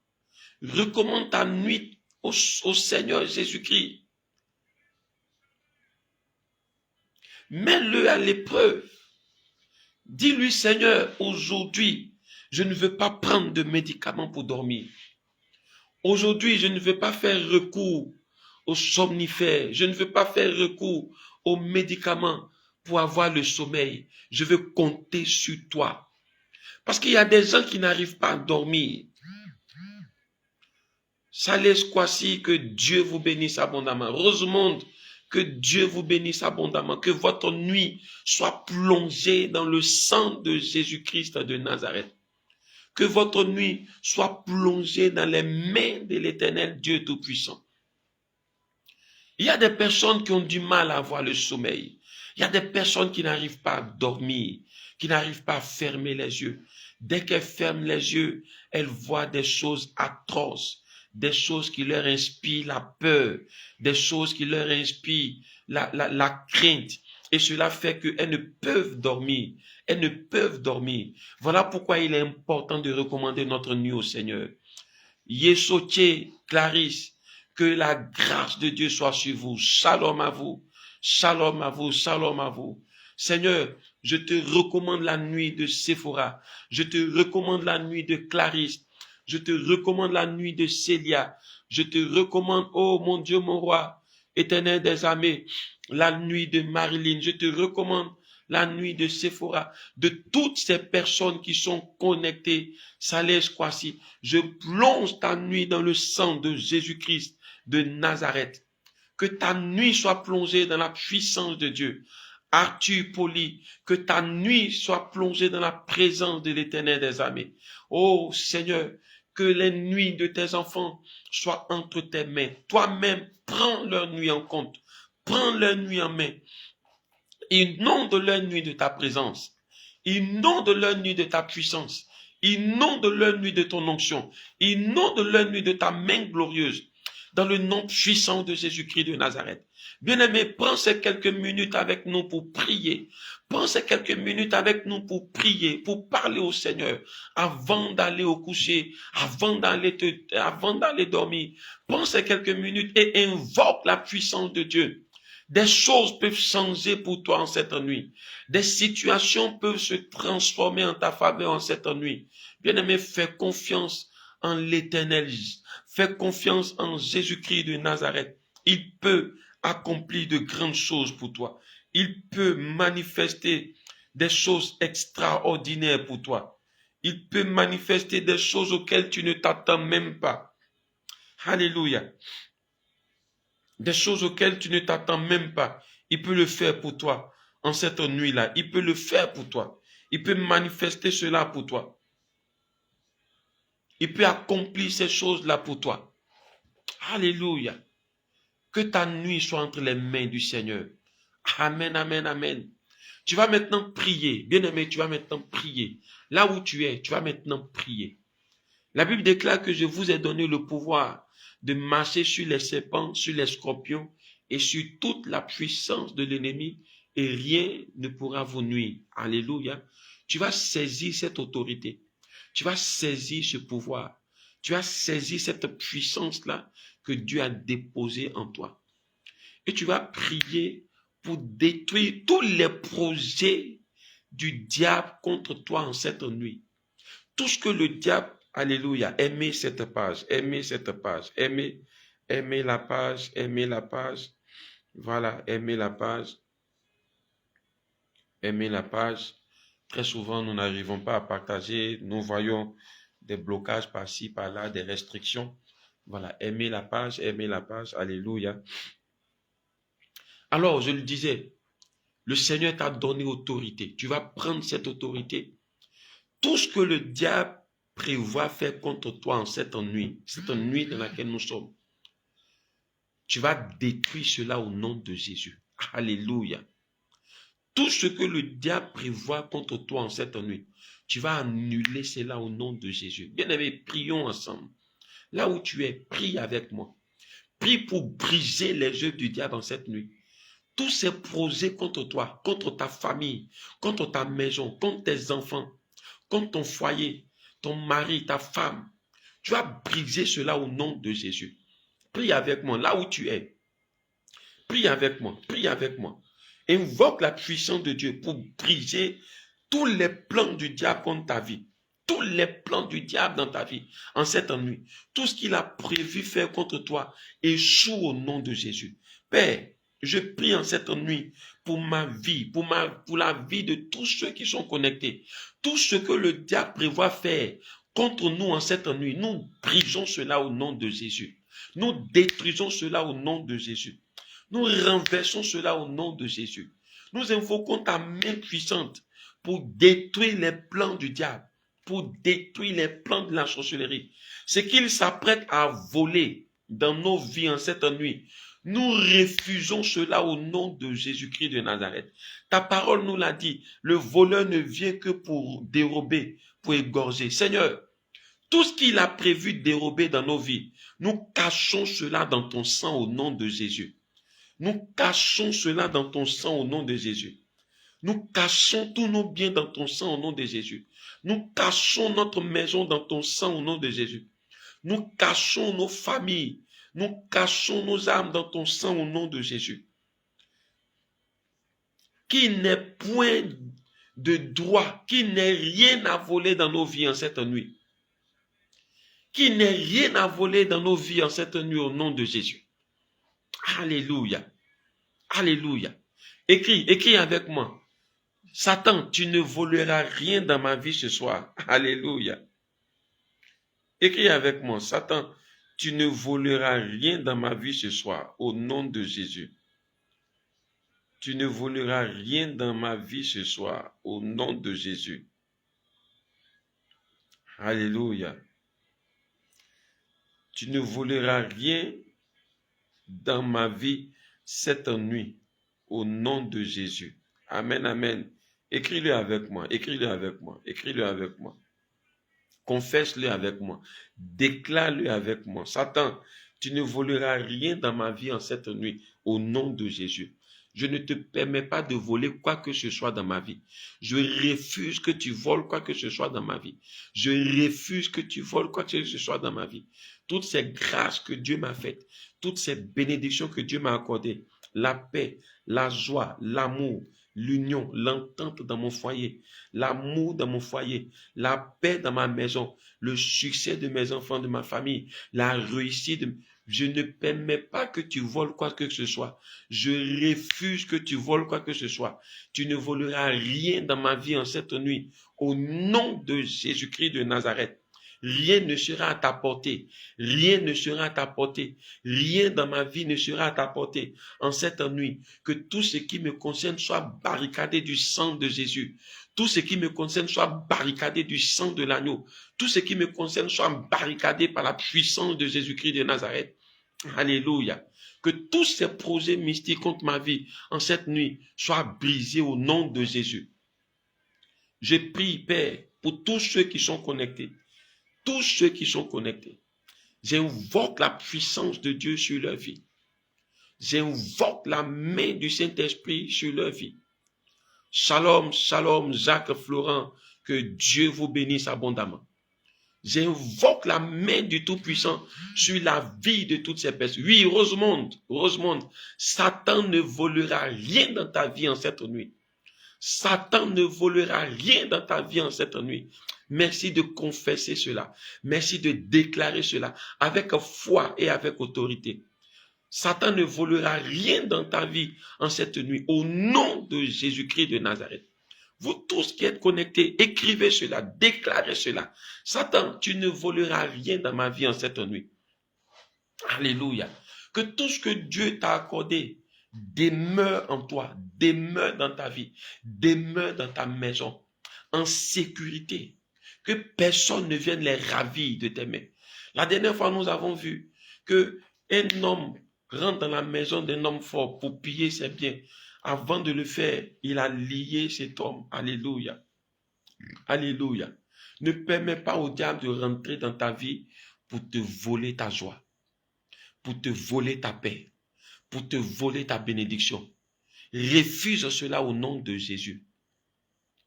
[SPEAKER 1] recommande ta nuit au Seigneur Jésus-Christ. Mets-le à l'épreuve. Dis-lui, Seigneur, aujourd'hui, je ne veux pas prendre de médicaments pour dormir. Aujourd'hui, je ne veux pas faire recours aux somnifères. Je ne veux pas faire recours aux médicaments pour avoir le sommeil. Je veux compter sur toi. Parce qu'il y a des gens qui n'arrivent pas à dormir. Salès Kwasi, que Dieu vous bénisse abondamment. Rosemonde, que Dieu vous bénisse abondamment. Que votre nuit soit plongée dans le sang de Jésus-Christ de Nazareth. Que votre nuit soit plongée dans les mains de l'Éternel Dieu Tout-Puissant. Il y a des personnes qui ont du mal à avoir le sommeil. Il y a des personnes qui n'arrivent pas à dormir, qui n'arrivent pas à fermer les yeux. Dès qu'elles ferment les yeux, elles voient des choses atroces, des choses qui leur inspirent la peur, des choses qui leur inspirent la crainte. Et cela fait qu'elles ne peuvent dormir. Elles ne peuvent dormir. Voilà pourquoi il est important de recommander notre nuit au Seigneur. Yesotier, Clarisse, que la grâce de Dieu soit sur vous. Shalom à vous. Shalom à vous. Shalom à vous. Seigneur, je te recommande la nuit de Séphora. Je te recommande la nuit de Clarisse. Je te recommande la nuit de Célia. Je te recommande, oh mon Dieu, mon roi, Éternel des armées, la nuit de Marilyn. Je te recommande la nuit de Séphora, de toutes ces personnes qui sont connectées. Salès Kwasi, je plonge ta nuit dans le sang de Jésus-Christ de Nazareth. Que ta nuit soit plongée dans la puissance de Dieu. Arthur Poli, que ta nuit soit plongée dans la présence de l'Éternel des armées. Oh Seigneur, que les nuits de tes enfants soient entre tes mains. Toi-même, prends leur nuit en compte. Prends leur nuit en main. Inonde leur nuit de ta présence. Inonde leur nuit de ta puissance. Inonde leur nuit de ton onction. Inonde leur nuit de ta main glorieuse. Dans le nom puissant de Jésus-Christ de Nazareth. Bien-aimé, prends ces quelques minutes avec nous pour prier. Prends ces quelques minutes avec nous pour prier, pour parler au Seigneur avant d'aller au coucher, avant d'aller dormir. Prends ces quelques minutes et invoque la puissance de Dieu. Des choses peuvent changer pour toi en cette nuit. Des situations peuvent se transformer en ta faveur en cette nuit. Bien-aimé, fais confiance en l'Éternel. Fais confiance en Jésus-Christ de Nazareth. Il peut accomplir de grandes choses pour toi. Il peut manifester des choses extraordinaires pour toi. Il peut manifester des choses auxquelles tu ne t'attends même pas. Alléluia. Des choses auxquelles tu ne t'attends même pas. Il peut le faire pour toi en cette nuit-là. Il peut le faire pour toi. Il peut manifester cela pour toi. Il peut accomplir ces choses-là pour toi. Alléluia. Que ta nuit soit entre les mains du Seigneur. Amen, amen, amen. Tu vas maintenant prier. Bien-aimé, tu vas maintenant prier. Là où tu es, tu vas maintenant prier. La Bible déclare que je vous ai donné le pouvoir de marcher sur les serpents, sur les scorpions et sur toute la puissance de l'ennemi et rien ne pourra vous nuire. Alléluia. Tu vas saisir cette autorité. Tu vas saisir ce pouvoir. Tu vas saisir cette puissance-là que Dieu a déposée en toi. Et tu vas prier pour détruire tous les projets du diable contre toi en cette nuit. Tout ce que le diable, alléluia, aimez cette page, aimez cette page, aimez la page, aimez la page. Voilà, aimez la page. Aimez la page. Très souvent, nous n'arrivons pas à partager. Nous voyons des blocages par-ci, par-là, des restrictions. Voilà, aimez la page, alléluia. Alors, je le disais, le Seigneur t'a donné autorité. Tu vas prendre cette autorité. Tout ce que le diable prévoit faire contre toi en cette nuit dans laquelle nous sommes, tu vas détruire cela au nom de Jésus. Alléluia. Tout ce que le diable prévoit contre toi en cette nuit, tu vas annuler cela au nom de Jésus. Bien-aimés, prions ensemble. Là où tu es, prie avec moi. Prie pour briser les œuvres du diable en cette nuit. Tous ces projets contre toi, contre ta famille, contre ta maison, contre tes enfants, contre ton foyer, ton mari, ta femme, tu vas briser cela au nom de Jésus. Prie avec moi, là où tu es. Prie avec moi, prie avec moi. Invoque la puissance de Dieu pour briser tous les plans du diable contre ta vie. Tous les plans du diable dans ta vie en cette nuit. Tout ce qu'il a prévu faire contre toi échoue au nom de Jésus. Père, je prie en cette nuit pour ma vie, pour la vie de tous ceux qui sont connectés. Tout ce que le diable prévoit faire contre nous en cette nuit, nous brisons cela au nom de Jésus. Nous détruisons cela au nom de Jésus. Nous renversons cela au nom de Jésus. Nous invoquons ta main puissante pour détruire les plans du diable, pour détruire les plans de la sorcellerie. Ce qu'il s'apprête à voler dans nos vies en cette nuit, nous refusons cela au nom de Jésus-Christ de Nazareth. Ta parole nous l'a dit, le voleur ne vient que pour dérober, pour égorger. Seigneur, tout ce qu'il a prévu dérober dans nos vies, nous cachons cela dans ton sang au nom de Jésus. Nous cachons cela dans ton sang au nom de Jésus. Nous cachons tous nos biens dans ton sang au nom de Jésus. Nous cachons notre maison dans ton sang au nom de Jésus. Nous cachons nos familles. Nous cachons nos âmes dans ton sang au nom de Jésus. Qu'il n'ait point de droit, qu'il n'ait rien à voler dans nos vies en cette nuit. Qu'il n'ait rien à voler dans nos vies en cette nuit au nom de Jésus. Alléluia. Alléluia. Écris avec moi. Satan, tu ne voleras rien dans ma vie ce soir. Alléluia. Écris avec moi. Satan, tu ne voleras rien dans ma vie ce soir. Au nom de Jésus. Tu ne voleras rien dans ma vie ce soir. Au nom de Jésus. Alléluia. Tu ne voleras rien dans ma vie cette nuit. Au nom de Jésus. Amen, amen. Écris-le avec moi. Écris-le avec moi. Écris-le avec moi. Confesse-le avec moi. Déclare-le avec moi. Satan, tu ne voleras rien dans ma vie en cette nuit, au nom de Jésus. Je ne te permets pas de voler quoi que ce soit dans ma vie. Je refuse que tu voles quoi que ce soit dans ma vie. Je refuse que tu voles quoi que ce soit dans ma vie. Toutes ces grâces que Dieu m'a faites, toutes ces bénédictions que Dieu m'a accordées, la paix, la joie, l'amour, l'union, l'entente dans mon foyer, l'amour dans mon foyer, la paix dans ma maison, le succès de mes enfants, de ma famille, la réussite. Je ne permets pas que tu voles quoi que ce soit. Je refuse que tu voles quoi que ce soit. Tu ne voleras rien dans ma vie en cette nuit. Au nom de Jésus-Christ de Nazareth. Rien ne sera à ta portée. Rien ne sera à ta portée. Rien dans ma vie ne sera à ta portée en cette nuit. Que tout ce qui me concerne soit barricadé du sang de Jésus. Tout ce qui me concerne soit barricadé du sang de l'agneau. Tout ce qui me concerne soit barricadé par la puissance de Jésus-Christ de Nazareth. Alléluia. Que tous ces projets mystiques contre ma vie en cette nuit soient brisés au nom de Jésus. Je prie, Père, pour tous ceux qui sont connectés. Tous ceux qui sont connectés. J'invoque la puissance de Dieu sur leur vie. J'invoque la main du Saint-Esprit sur leur vie. Shalom, shalom, Jacques Florent, que Dieu vous bénisse abondamment. J'invoque la main du Tout-Puissant sur la vie de toutes ces personnes. Oui, Rosemonde, Satan ne volera rien dans ta vie en cette nuit. Satan ne volera rien dans ta vie en cette nuit. Merci de confesser cela. Merci de déclarer cela avec foi et avec autorité. Satan ne volera rien dans ta vie en cette nuit au nom de Jésus-Christ de Nazareth. Vous tous qui êtes connectés, écrivez cela, déclarez cela. Satan, tu ne voleras rien dans ma vie en cette nuit. Alléluia. Que tout ce que Dieu t'a accordé demeure en toi, demeure dans ta vie, demeure dans ta maison, en sécurité. Que personne ne vienne les ravir de tes mains. La dernière fois, nous avons vu que un homme rentre dans la maison d'un homme fort pour piller ses biens. Avant de le faire, il a lié cet homme. Alléluia. Alléluia. Ne permets pas au diable de rentrer dans ta vie pour te voler ta joie, pour te voler ta paix, pour te voler ta bénédiction. Refuse cela au nom de Jésus.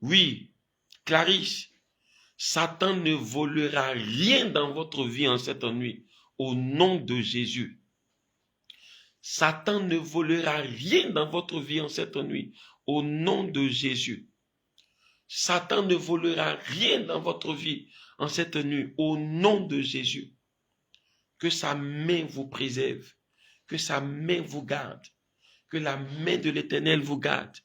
[SPEAKER 1] Oui, Clarisse, Satan ne volera rien dans votre vie en cette nuit au nom de Jésus. Satan ne volera rien dans votre vie en cette nuit au nom de Jésus. Satan ne volera rien dans votre vie en cette nuit au nom de Jésus. Que sa main vous préserve, que sa main vous garde, que la main de l'Éternel vous garde,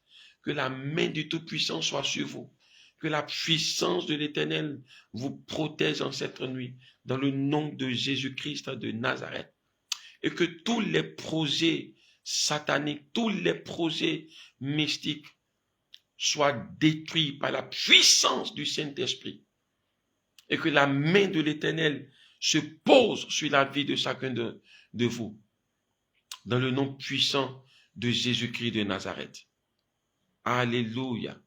[SPEAKER 1] que la main du Tout-Puissant soit sur vous, que la puissance de l'Éternel vous protège en cette nuit, dans le nom de Jésus-Christ de Nazareth. Et que tous les projets sataniques, tous les projets mystiques soient détruits par la puissance du Saint-Esprit. Et que la main de l'Éternel se pose sur la vie de chacun de vous. Dans le nom puissant de Jésus-Christ de Nazareth. Alléluia.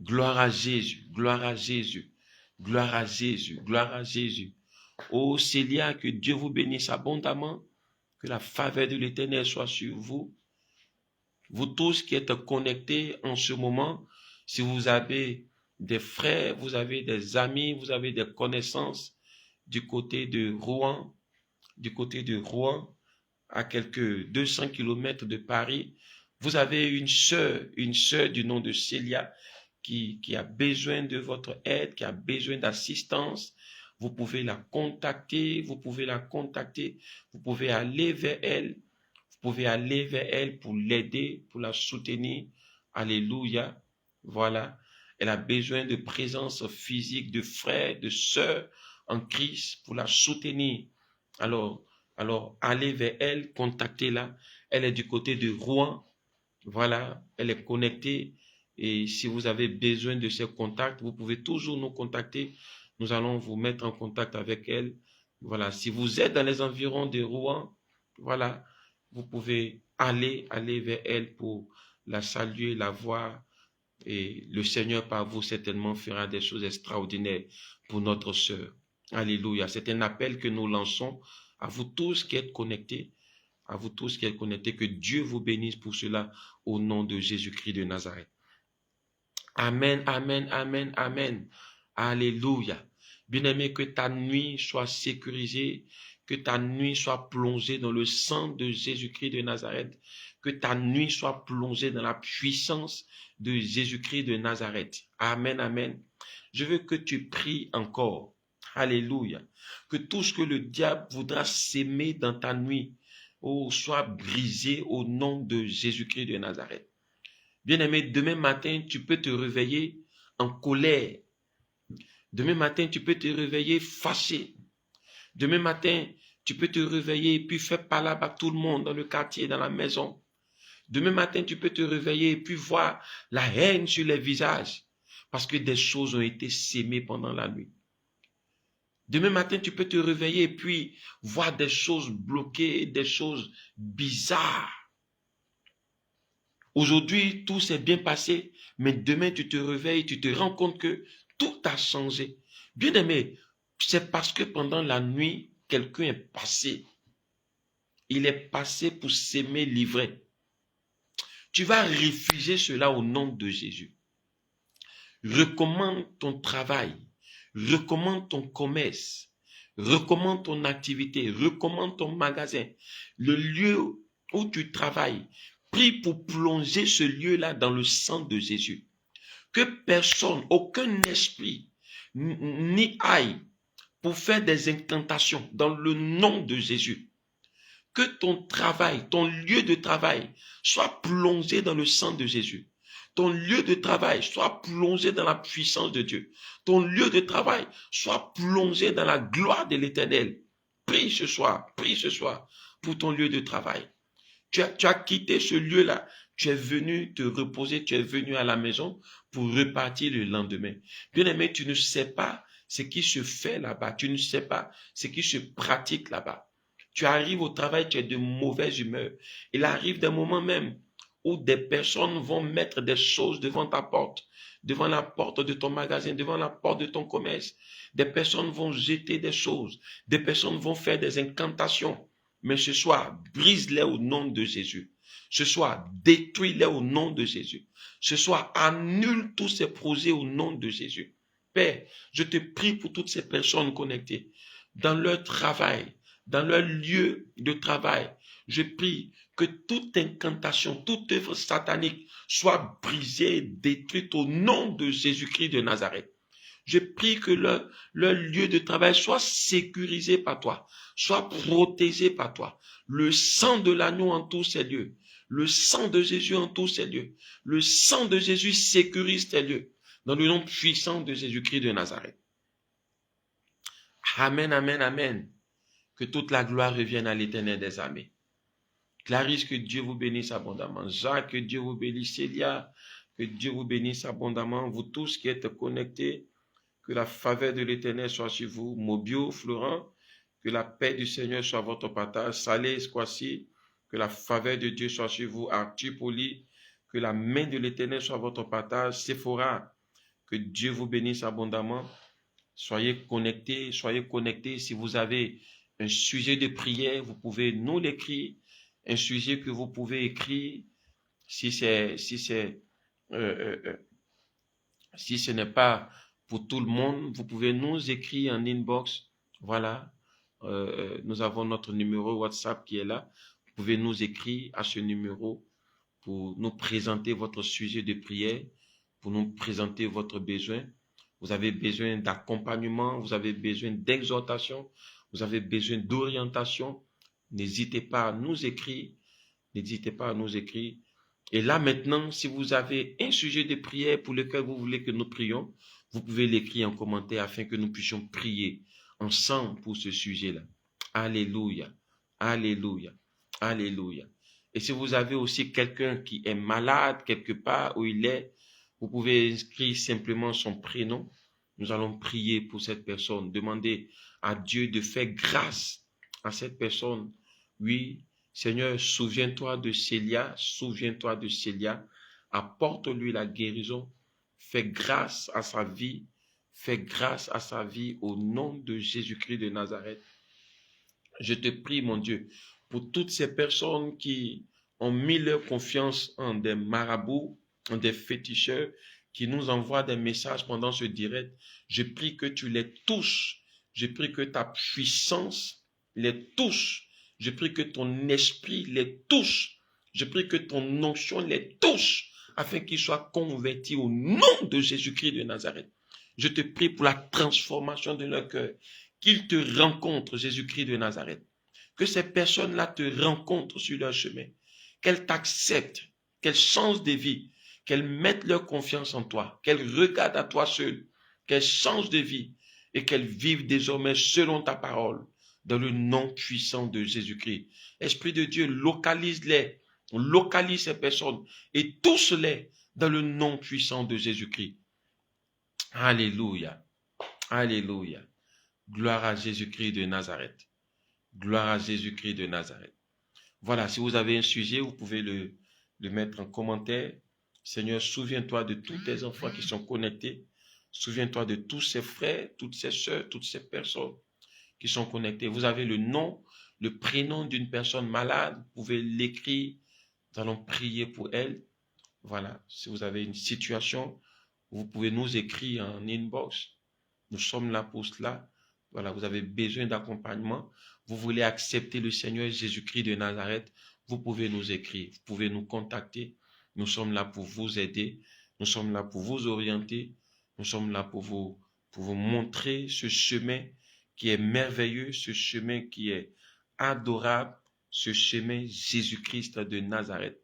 [SPEAKER 1] Gloire à Jésus, gloire à Jésus, gloire à Jésus, gloire à Jésus. Ô Célia, que Dieu vous bénisse abondamment, que la faveur de l'Éternel soit sur vous. Vous tous qui êtes connectés en ce moment, si vous avez des frères, vous avez des amis, vous avez des connaissances du côté de Rouen, à quelques 200 km de Paris, vous avez une sœur du nom de Célia qui a besoin de votre aide, qui a besoin d'assistance. Vous pouvez la contacter, vous pouvez aller vers elle, pour l'aider, pour la soutenir. Alléluia. Voilà. Elle a besoin de présence physique de frères, de sœurs en Christ pour la soutenir. Alors, allez vers elle, contactez-la. Elle est du côté de Rouen. Voilà, elle est connectée. Et si vous avez besoin de ces contacts, vous pouvez toujours nous contacter. Nous allons vous mettre en contact avec elle. Voilà, si vous êtes dans les environs de Rouen, voilà, vous pouvez aller vers elle pour la saluer, la voir, Et le Seigneur par vous certainement fera des choses extraordinaires pour notre sœur. Alléluia. C'est un appel que nous lançons à vous tous qui êtes connectés, à vous tous qui êtes connectés. Que Dieu vous bénisse pour cela au nom de Jésus-Christ de Nazareth. Amen, amen, amen, amen. Alléluia. Bien-aimé, que ta nuit soit sécurisée, que ta nuit soit plongée dans le sang de Jésus-Christ de Nazareth, que ta nuit soit plongée dans la puissance de Jésus-Christ de Nazareth. Amen, amen. Je veux que tu pries encore. Alléluia. Que tout ce que le diable voudra s'aimer dans ta nuit, soit brisé au nom de Jésus-Christ de Nazareth. Bien-aimé, demain matin, tu peux te réveiller en colère. Demain matin, tu peux te réveiller fâché. Demain matin, tu peux te réveiller et puis faire parler à tout le monde dans le quartier, dans la maison. Demain matin, tu peux te réveiller et puis voir la haine sur les visages parce que des choses ont été sémées pendant la nuit. Demain matin, tu peux te réveiller et puis voir des choses bloquées, des choses bizarres. Aujourd'hui, tout s'est bien passé, mais demain, tu te réveilles, tu te rends compte que tout a changé. Bien aimé, c'est parce que pendant la nuit, quelqu'un est passé. Il est passé pour s'aimer l'ivraie. Tu vas refuser cela au nom de Jésus. Recommande ton travail, recommande ton commerce, recommande ton activité, recommande ton magasin, le lieu où tu travailles. Prie pour plonger ce lieu-là dans le sang de Jésus. Que personne, aucun esprit, n'y aille pour faire des incantations dans le nom de Jésus. Que ton travail, ton lieu de travail soit plongé dans le sang de Jésus. Ton lieu de travail soit plongé dans la puissance de Dieu. Ton lieu de travail soit plongé dans la gloire de l'Éternel. Prie ce soir pour ton lieu de travail. Tu as quitté ce lieu-là. Tu es venu te reposer, tu es venu à la maison pour repartir le lendemain. Bien-aimé, tu ne sais pas ce qui se fait là-bas. Tu ne sais pas ce qui se pratique là-bas. Tu arrives au travail, tu es de mauvaise humeur. Il arrive des moments même où des personnes vont mettre des choses devant ta porte, devant la porte de ton magasin, devant la porte de ton commerce. Des personnes vont jeter des choses. Des personnes vont faire des incantations. Mais ce soir, brise-les au nom de Jésus. Ce soir, détruis-les au nom de Jésus. Ce soir, annule tous ces projets au nom de Jésus. Père, je te prie pour toutes ces personnes connectées, dans leur travail, dans leur lieu de travail. Je prie que toute incantation, toute œuvre satanique soit brisée, détruite au nom de Jésus-Christ de Nazareth. Je prie que leur lieu de travail soit sécurisé par toi, soit protégé par toi. Le sang de l'agneau en tous ces lieux. Le sang de Jésus en tous ces lieux. Le sang de Jésus sécurise ces lieux. Dans le nom puissant de Jésus-Christ de Nazareth. Amen, amen, amen. Que toute la gloire revienne à l'Éternel des armées. Clarisse, que Dieu vous bénisse abondamment. Jacques, que Dieu vous bénisse. Célia, que Dieu vous bénisse abondamment. Vous tous qui êtes connectés, que la faveur de l'Éternel soit sur vous. Mobio, Florent, que la paix du Seigneur soit votre partage. Salé, Squassi, que la faveur de Dieu soit sur vous. Arthur, Poli, que la main de l'Éternel soit votre partage. Sephora, que Dieu vous bénisse abondamment. Soyez connectés. Si vous avez un sujet de prière, vous pouvez nous l'écrire. Un sujet que vous pouvez écrire. Si ce n'est pas pour tout le monde, vous pouvez nous écrire en inbox. Voilà. Nous avons notre numéro WhatsApp qui est là. Vous pouvez nous écrire à ce numéro pour nous présenter votre sujet de prière, pour nous présenter votre besoin. Vous avez besoin d'accompagnement, vous avez besoin d'exhortation, vous avez besoin d'orientation. N'hésitez pas à nous écrire. N'hésitez pas à nous écrire. Et là maintenant, si vous avez un sujet de prière pour lequel vous voulez que nous prions, vous pouvez l'écrire en commentaire afin que nous puissions prier ensemble pour ce sujet-là. Alléluia, alléluia, alléluia. Et si vous avez aussi quelqu'un qui est malade quelque part où il est, vous pouvez écrire simplement son prénom. Nous allons prier pour cette personne, demander à Dieu de faire grâce à cette personne. Oui, Seigneur, souviens-toi de Célia, apporte-lui la guérison, fais grâce à sa vie, fais grâce à sa vie au nom de Jésus-Christ de Nazareth. Je te prie, mon Dieu, pour toutes ces personnes qui ont mis leur confiance en des marabouts, en des féticheurs, qui nous envoient des messages pendant ce direct. Je prie que tu les touches. Je prie que ta puissance les touche. Je prie que ton esprit les touche. Je prie que ton onction les touche, afin qu'ils soient convertis au nom de Jésus-Christ de Nazareth. Je te prie pour la transformation de leur cœur. Qu'ils te rencontrent, Jésus-Christ de Nazareth. Que ces personnes-là te rencontrent sur leur chemin. Qu'elles t'acceptent, qu'elles changent de vie, qu'elles mettent leur confiance en toi, qu'elles regardent à toi seul, qu'elles changent de vie et qu'elles vivent désormais selon ta parole, dans le nom puissant de Jésus-Christ. Esprit de Dieu, localise-les, localise ces personnes et touche-les dans le nom puissant de Jésus-Christ. Alléluia, alléluia. Gloire à Jésus-Christ de Nazareth. Gloire à Jésus-Christ de Nazareth. Voilà, si vous avez un sujet, vous pouvez le mettre en commentaire. Seigneur, souviens-toi de tous tes enfants qui sont connectés. Souviens-toi de tous ces frères, toutes ces sœurs, toutes ces personnes qui sont connectées. Vous avez le nom, le prénom d'une personne malade. Vous pouvez l'écrire. Nous allons prier pour elle. Voilà, si vous avez une situation, vous pouvez nous écrire en inbox. Nous sommes là pour cela. Voilà, vous avez besoin d'accompagnement. Vous voulez accepter le Seigneur Jésus-Christ de Nazareth. Vous pouvez nous écrire. Vous pouvez nous contacter. Nous sommes là pour vous aider. Nous sommes là pour vous orienter. Nous sommes là pour vous montrer ce chemin qui est merveilleux, ce chemin qui est adorable, ce chemin Jésus-Christ de Nazareth.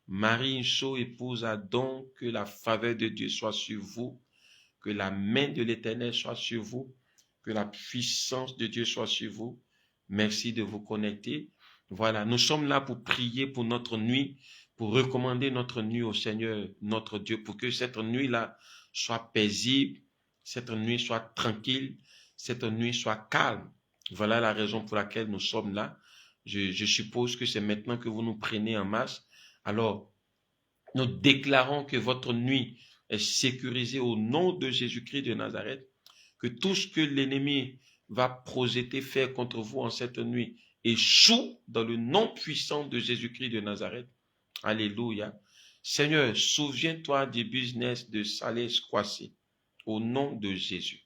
[SPEAKER 1] Marie, Incho, épouse, a donc que la faveur de Dieu soit sur vous, que la main de l'Éternel soit sur vous, que la puissance de Dieu soit sur vous. Merci de vous connecter. Voilà, nous sommes là pour prier pour notre nuit, pour recommander notre nuit au Seigneur, notre Dieu, pour que cette nuit-là soit paisible, cette nuit soit tranquille, cette nuit soit calme. Voilà la raison pour laquelle nous sommes là. Je suppose que c'est maintenant que vous nous prenez en masse. Alors, nous déclarons que votre nuit est sécurisée au nom de Jésus-Christ de Nazareth, que tout ce que l'ennemi va projeter, faire contre vous en cette nuit, échoue dans le nom puissant de Jésus-Christ de Nazareth. Alléluia. Seigneur, souviens-toi du business de Saleh Kwasi, au nom de Jésus.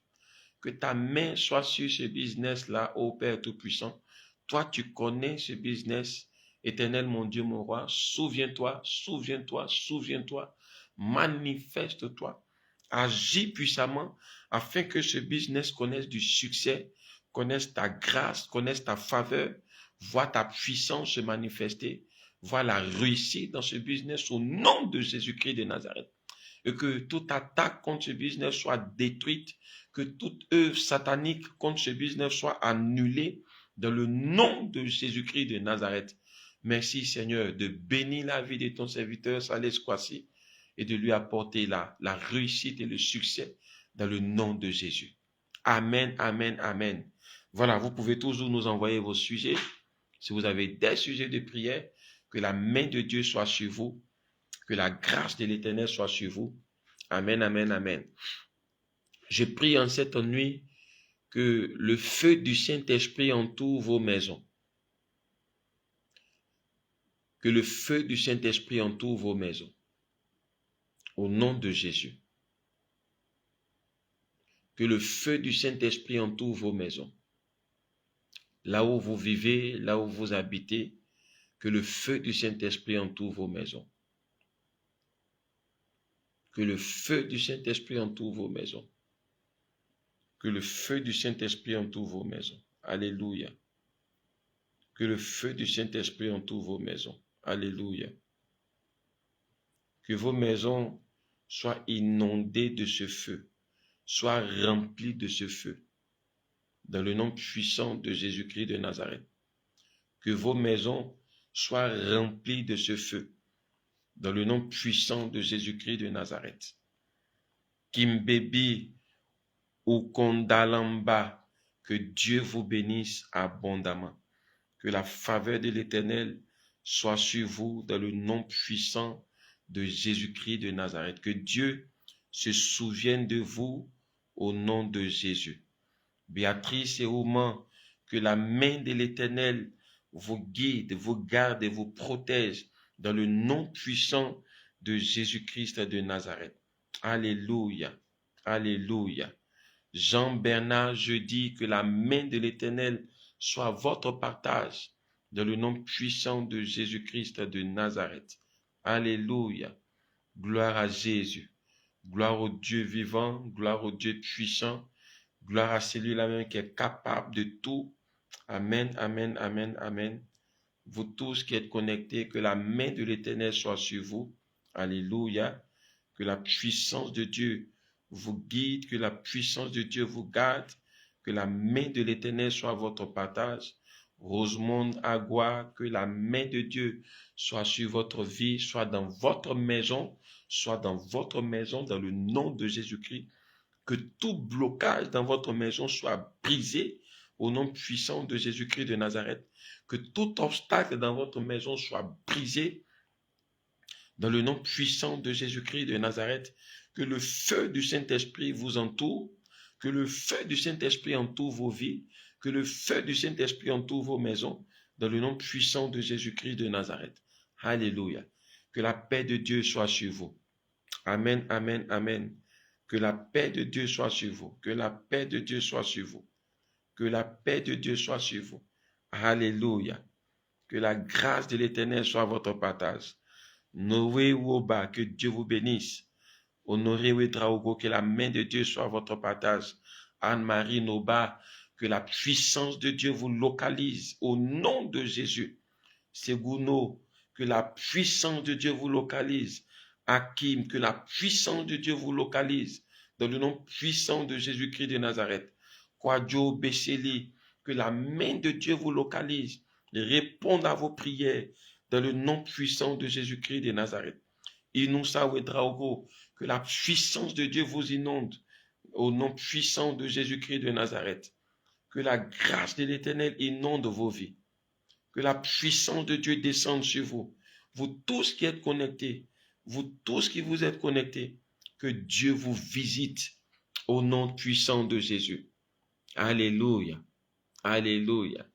[SPEAKER 1] Que ta main soit sur ce business-là, ô Père Tout-Puissant. Toi, tu connais ce business. Éternel, mon Dieu, mon roi, souviens-toi, souviens-toi, souviens-toi. Manifeste-toi. Agis puissamment afin que ce business connaisse du succès, connaisse ta grâce, connaisse ta faveur, voit ta puissance se manifester, voit la réussite dans ce business au nom de Jésus-Christ de Nazareth. Et que toute attaque contre ce business soit détruite, que toute œuvre satanique contre ce business soit annulée dans le nom de Jésus-Christ de Nazareth. Merci Seigneur de bénir la vie de ton serviteur Saleh Kwasi et de lui apporter la réussite et le succès dans le nom de Jésus. Amen, amen, amen. Voilà, vous pouvez toujours nous envoyer vos sujets. Si vous avez des sujets de prière, que la main de Dieu soit sur vous, que la grâce de l'Éternel soit sur vous. Amen, amen, amen. Je prie en cette nuit que le feu du Saint-Esprit entoure vos maisons. Que le feu du Saint-Esprit entoure vos maisons. Au nom de Jésus. Que le feu du Saint-Esprit entoure vos maisons. Là où vous vivez, là où vous habitez, que le feu du Saint-Esprit entoure vos maisons. Que le feu du Saint-Esprit entoure vos maisons. Que le feu du Saint-Esprit entoure vos maisons. Alléluia. Que le feu du Saint-Esprit entoure vos maisons. Alléluia. Que vos maisons soient inondées de ce feu, soient remplies de ce feu. Dans le nom puissant de Jésus-Christ de Nazareth. Que vos maisons soient remplies de ce feu. Dans le nom puissant de Jésus-Christ de Nazareth. Kimbebi ou Kondalamba, que Dieu vous bénisse abondamment. Que la faveur de l'Éternel soit sur vous dans le nom puissant de Jésus-Christ de Nazareth. Que Dieu se souvienne de vous au nom de Jésus. Béatrice et Ouman, que la main de l'Éternel vous guide, vous garde et vous protège dans le nom puissant de Jésus-Christ de Nazareth. Alléluia. Alléluia. Jean-Bernard, je dis que la main de l'Éternel soit votre partage dans le nom puissant de Jésus-Christ de Nazareth. Alléluia. Gloire à Jésus. Gloire au Dieu vivant, gloire au Dieu puissant, gloire à celui-là même qui est capable de tout. Amen, amen, amen, amen. Vous tous qui êtes connectés, que la main de l'Éternel soit sur vous. Alléluia. Que la puissance de Dieu vous guide, que la puissance de Dieu vous garde, que la main de l'Éternel soit votre partage. Rosemonde Agua, que la main de Dieu soit sur votre vie, soit dans votre maison, dans le nom de Jésus-Christ. Que tout blocage dans votre maison soit brisé au nom puissant de Jésus-Christ de Nazareth. Que tout obstacle dans votre maison soit brisé dans le nom puissant de Jésus-Christ de Nazareth. Que le feu du Saint-Esprit vous entoure, que le feu du Saint-Esprit entoure vos vies, que le feu du Saint-Esprit entoure vos maisons, dans le nom puissant de Jésus-Christ de Nazareth. Alléluia. Que la paix de Dieu soit sur vous. Amen, amen, amen. Que la paix de Dieu soit sur vous. Que la paix de Dieu soit sur vous. Que la paix de Dieu soit sur vous. Alléluia. Que la grâce de l'Éternel soit votre partage. Noé Woba, que Dieu vous bénisse. Honoré Ouedraogo, que la main de Dieu soit votre partage. Anne-Marie Noba, que la puissance de Dieu vous localise au nom de Jésus. Seguno, que la puissance de Dieu vous localise. Hakim, que la puissance de Dieu vous localise dans le nom puissant de Jésus-Christ de Nazareth. Kwadjo Becheli, que la main de Dieu vous localise et réponde à vos prières dans le nom puissant de Jésus-Christ de Nazareth. Inoussa Ouedraogo, que la puissance de Dieu vous inonde au nom puissant de Jésus-Christ de Nazareth. Que la grâce de l'Éternel inonde vos vies. Que la puissance de Dieu descende sur vous. Vous tous qui êtes connectés, vous tous qui vous êtes connectés, que Dieu vous visite au nom puissant de Jésus. Alléluia. Alléluia.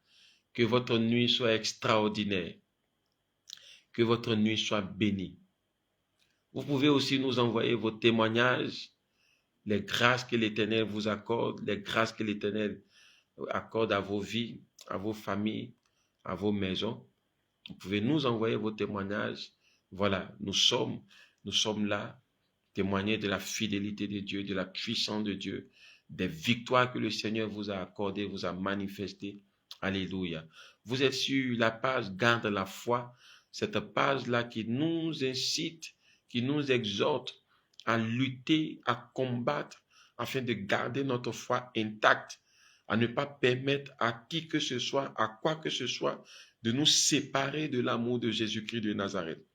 [SPEAKER 1] Que votre nuit soit extraordinaire. Que votre nuit soit bénie. Vous pouvez aussi nous envoyer vos témoignages, les grâces que l'Éternel vous accorde, les grâces que l'Éternel accorde à vos vies, à vos familles, à vos maisons. Vous pouvez nous envoyer vos témoignages. Voilà, nous sommes là, témoigner de la fidélité de Dieu, de la puissance de Dieu, des victoires que le Seigneur vous a accordées, vous a manifestées. Alléluia. Vous êtes sur la page Garde la foi, cette page-là qui nous incite, qui nous exhorte à lutter, à combattre, afin de garder notre foi intacte, à ne pas permettre à qui que ce soit, à quoi que ce soit, de nous séparer de l'amour de Jésus-Christ de Nazareth.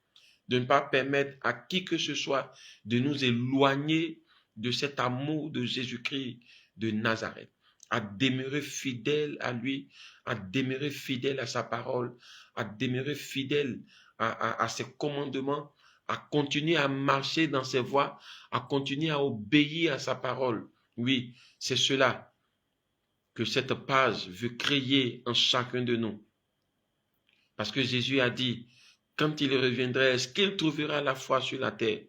[SPEAKER 1] De ne pas permettre à qui que ce soit de nous éloigner de cet amour de Jésus-Christ de Nazareth. À demeurer fidèle à lui, à demeurer fidèle à sa parole, à demeurer fidèle à ses commandements, à continuer à marcher dans ses voies, à continuer à obéir à sa parole. Oui, c'est cela que cette page veut créer en chacun de nous. Parce que Jésus a dit, quand il reviendrait, est-ce qu'il trouvera la foi sur la terre?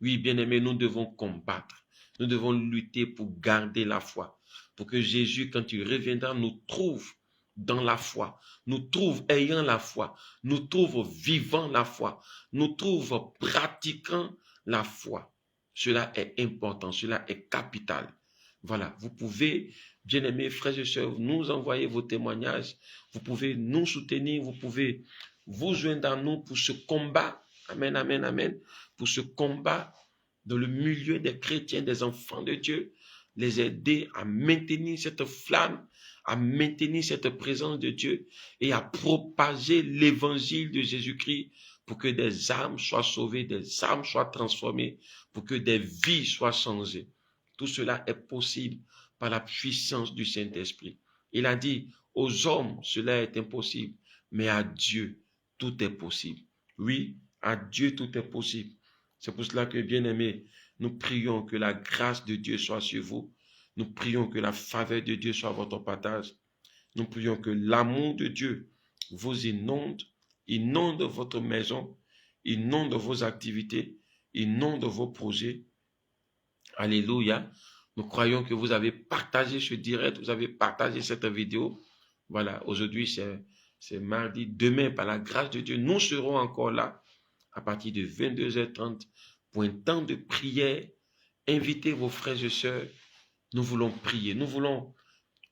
[SPEAKER 1] Oui, bien-aimés, nous devons combattre. Nous devons lutter pour garder la foi. Pour que Jésus, quand il reviendra, nous trouve dans la foi, nous trouve ayant la foi, nous trouve vivant la foi, nous trouve pratiquant la foi. Cela est important, cela est capital. Voilà, vous pouvez, bien-aimés frères et sœurs, nous envoyer vos témoignages, vous pouvez nous soutenir, vous pouvez vous joindre à nous pour ce combat, amen, amen, amen, pour ce combat dans le milieu des chrétiens, des enfants de Dieu, les aider à maintenir cette flamme, à maintenir cette présence de Dieu et à propager l'évangile de Jésus-Christ pour que des âmes soient sauvées, des âmes soient transformées, pour que des vies soient changées. Tout cela est possible par la puissance du Saint-Esprit. Il a dit, aux hommes, cela est impossible, mais à Dieu, tout est possible. Oui, à Dieu, tout est possible. C'est pour cela que, bien-aimés, nous prions que la grâce de Dieu soit sur vous. Nous prions que la faveur de Dieu soit à votre partage. Nous prions que l'amour de Dieu vous inonde, inonde votre maison, inonde vos activités, inonde vos projets. Alléluia. Nous croyons que vous avez partagé ce direct, vous avez partagé cette vidéo. Voilà, aujourd'hui c'est mardi. Demain, par la grâce de Dieu, nous serons encore là à partir de 22h30 pour un temps de prière. Invitez vos frères et sœurs. Nous voulons prier. Nous voulons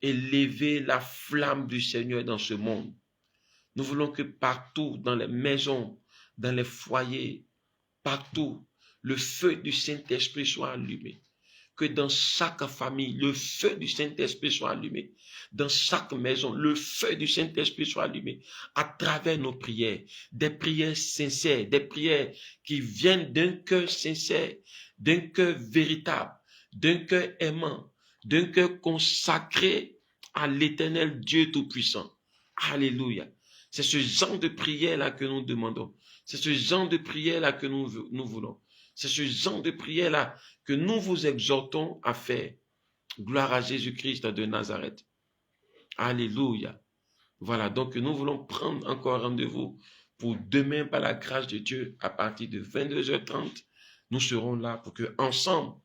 [SPEAKER 1] élever la flamme du Seigneur dans ce monde. Nous voulons que partout, dans les maisons, dans les foyers, partout, le feu du Saint-Esprit soit allumé. Que dans chaque famille, le feu du Saint-Esprit soit allumé. Dans chaque maison, le feu du Saint-Esprit soit allumé. À travers nos prières, des prières sincères, des prières qui viennent d'un cœur sincère, d'un cœur véritable, d'un cœur aimant, d'un cœur consacré à l'Éternel Dieu Tout-Puissant. Alléluia. C'est ce genre de prière-là que nous demandons. C'est ce genre de prière-là que nous voulons. C'est ce genre de prière-là que nous vous exhortons à faire. Gloire à Jésus-Christ de Nazareth. Alléluia. Voilà, donc nous voulons prendre encore rendez-vous pour demain par la grâce de Dieu à partir de 22h30. Nous serons là pour que ensemble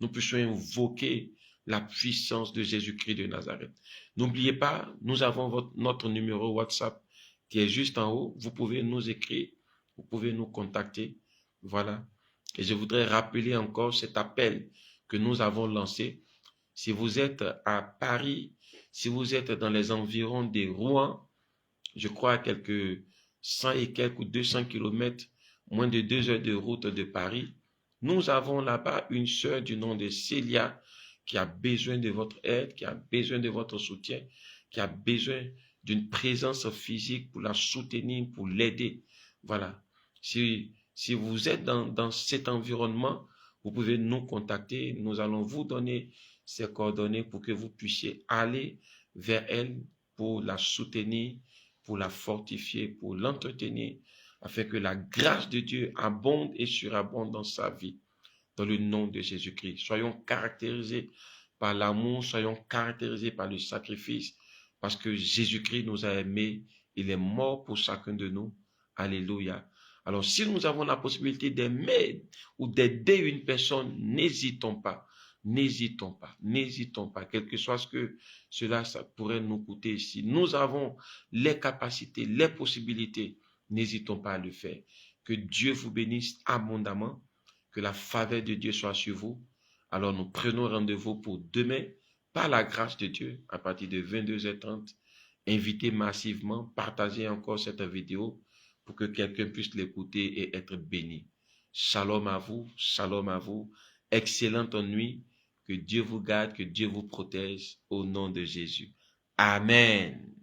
[SPEAKER 1] nous puissions invoquer la puissance de Jésus-Christ de Nazareth. N'oubliez pas, nous avons notre numéro WhatsApp qui est juste en haut. Vous pouvez nous écrire, vous pouvez nous contacter. Voilà. Et je voudrais rappeler encore cet appel que nous avons lancé. Si vous êtes à Paris, si vous êtes dans les environs des Rouen, je crois à quelques 100 et quelques ou 200 kilomètres, moins de 2 heures de route de Paris, nous avons là-bas une sœur du nom de Célia qui a besoin de votre aide, qui a besoin de votre soutien, qui a besoin d'une présence physique pour la soutenir, pour l'aider. Voilà. Si vous êtes dans cet environnement, vous pouvez nous contacter. Nous allons vous donner ces coordonnées pour que vous puissiez aller vers elle pour la soutenir, pour la fortifier, pour l'entretenir, afin que la grâce de Dieu abonde et surabonde dans sa vie. Dans le nom de Jésus-Christ. Soyons caractérisés par l'amour, soyons caractérisés par le sacrifice, parce que Jésus-Christ nous a aimés, il est mort pour chacun de nous. Alléluia. Alors, si nous avons la possibilité d'aimer ou d'aider une personne, n'hésitons pas. N'hésitons pas, n'hésitons pas, quel que soit ce que cela ça pourrait nous coûter. Si nous avons les capacités, les possibilités, n'hésitons pas à le faire. Que Dieu vous bénisse abondamment, que la faveur de Dieu soit sur vous. Alors nous prenons rendez-vous pour demain, par la grâce de Dieu, à partir de 22h30. Invitez massivement, partagez encore cette vidéo pour que quelqu'un puisse l'écouter et être béni. Shalom à vous, shalom à vous. Excellente nuit. Que Dieu vous garde, que Dieu vous protège au nom de Jésus. Amen.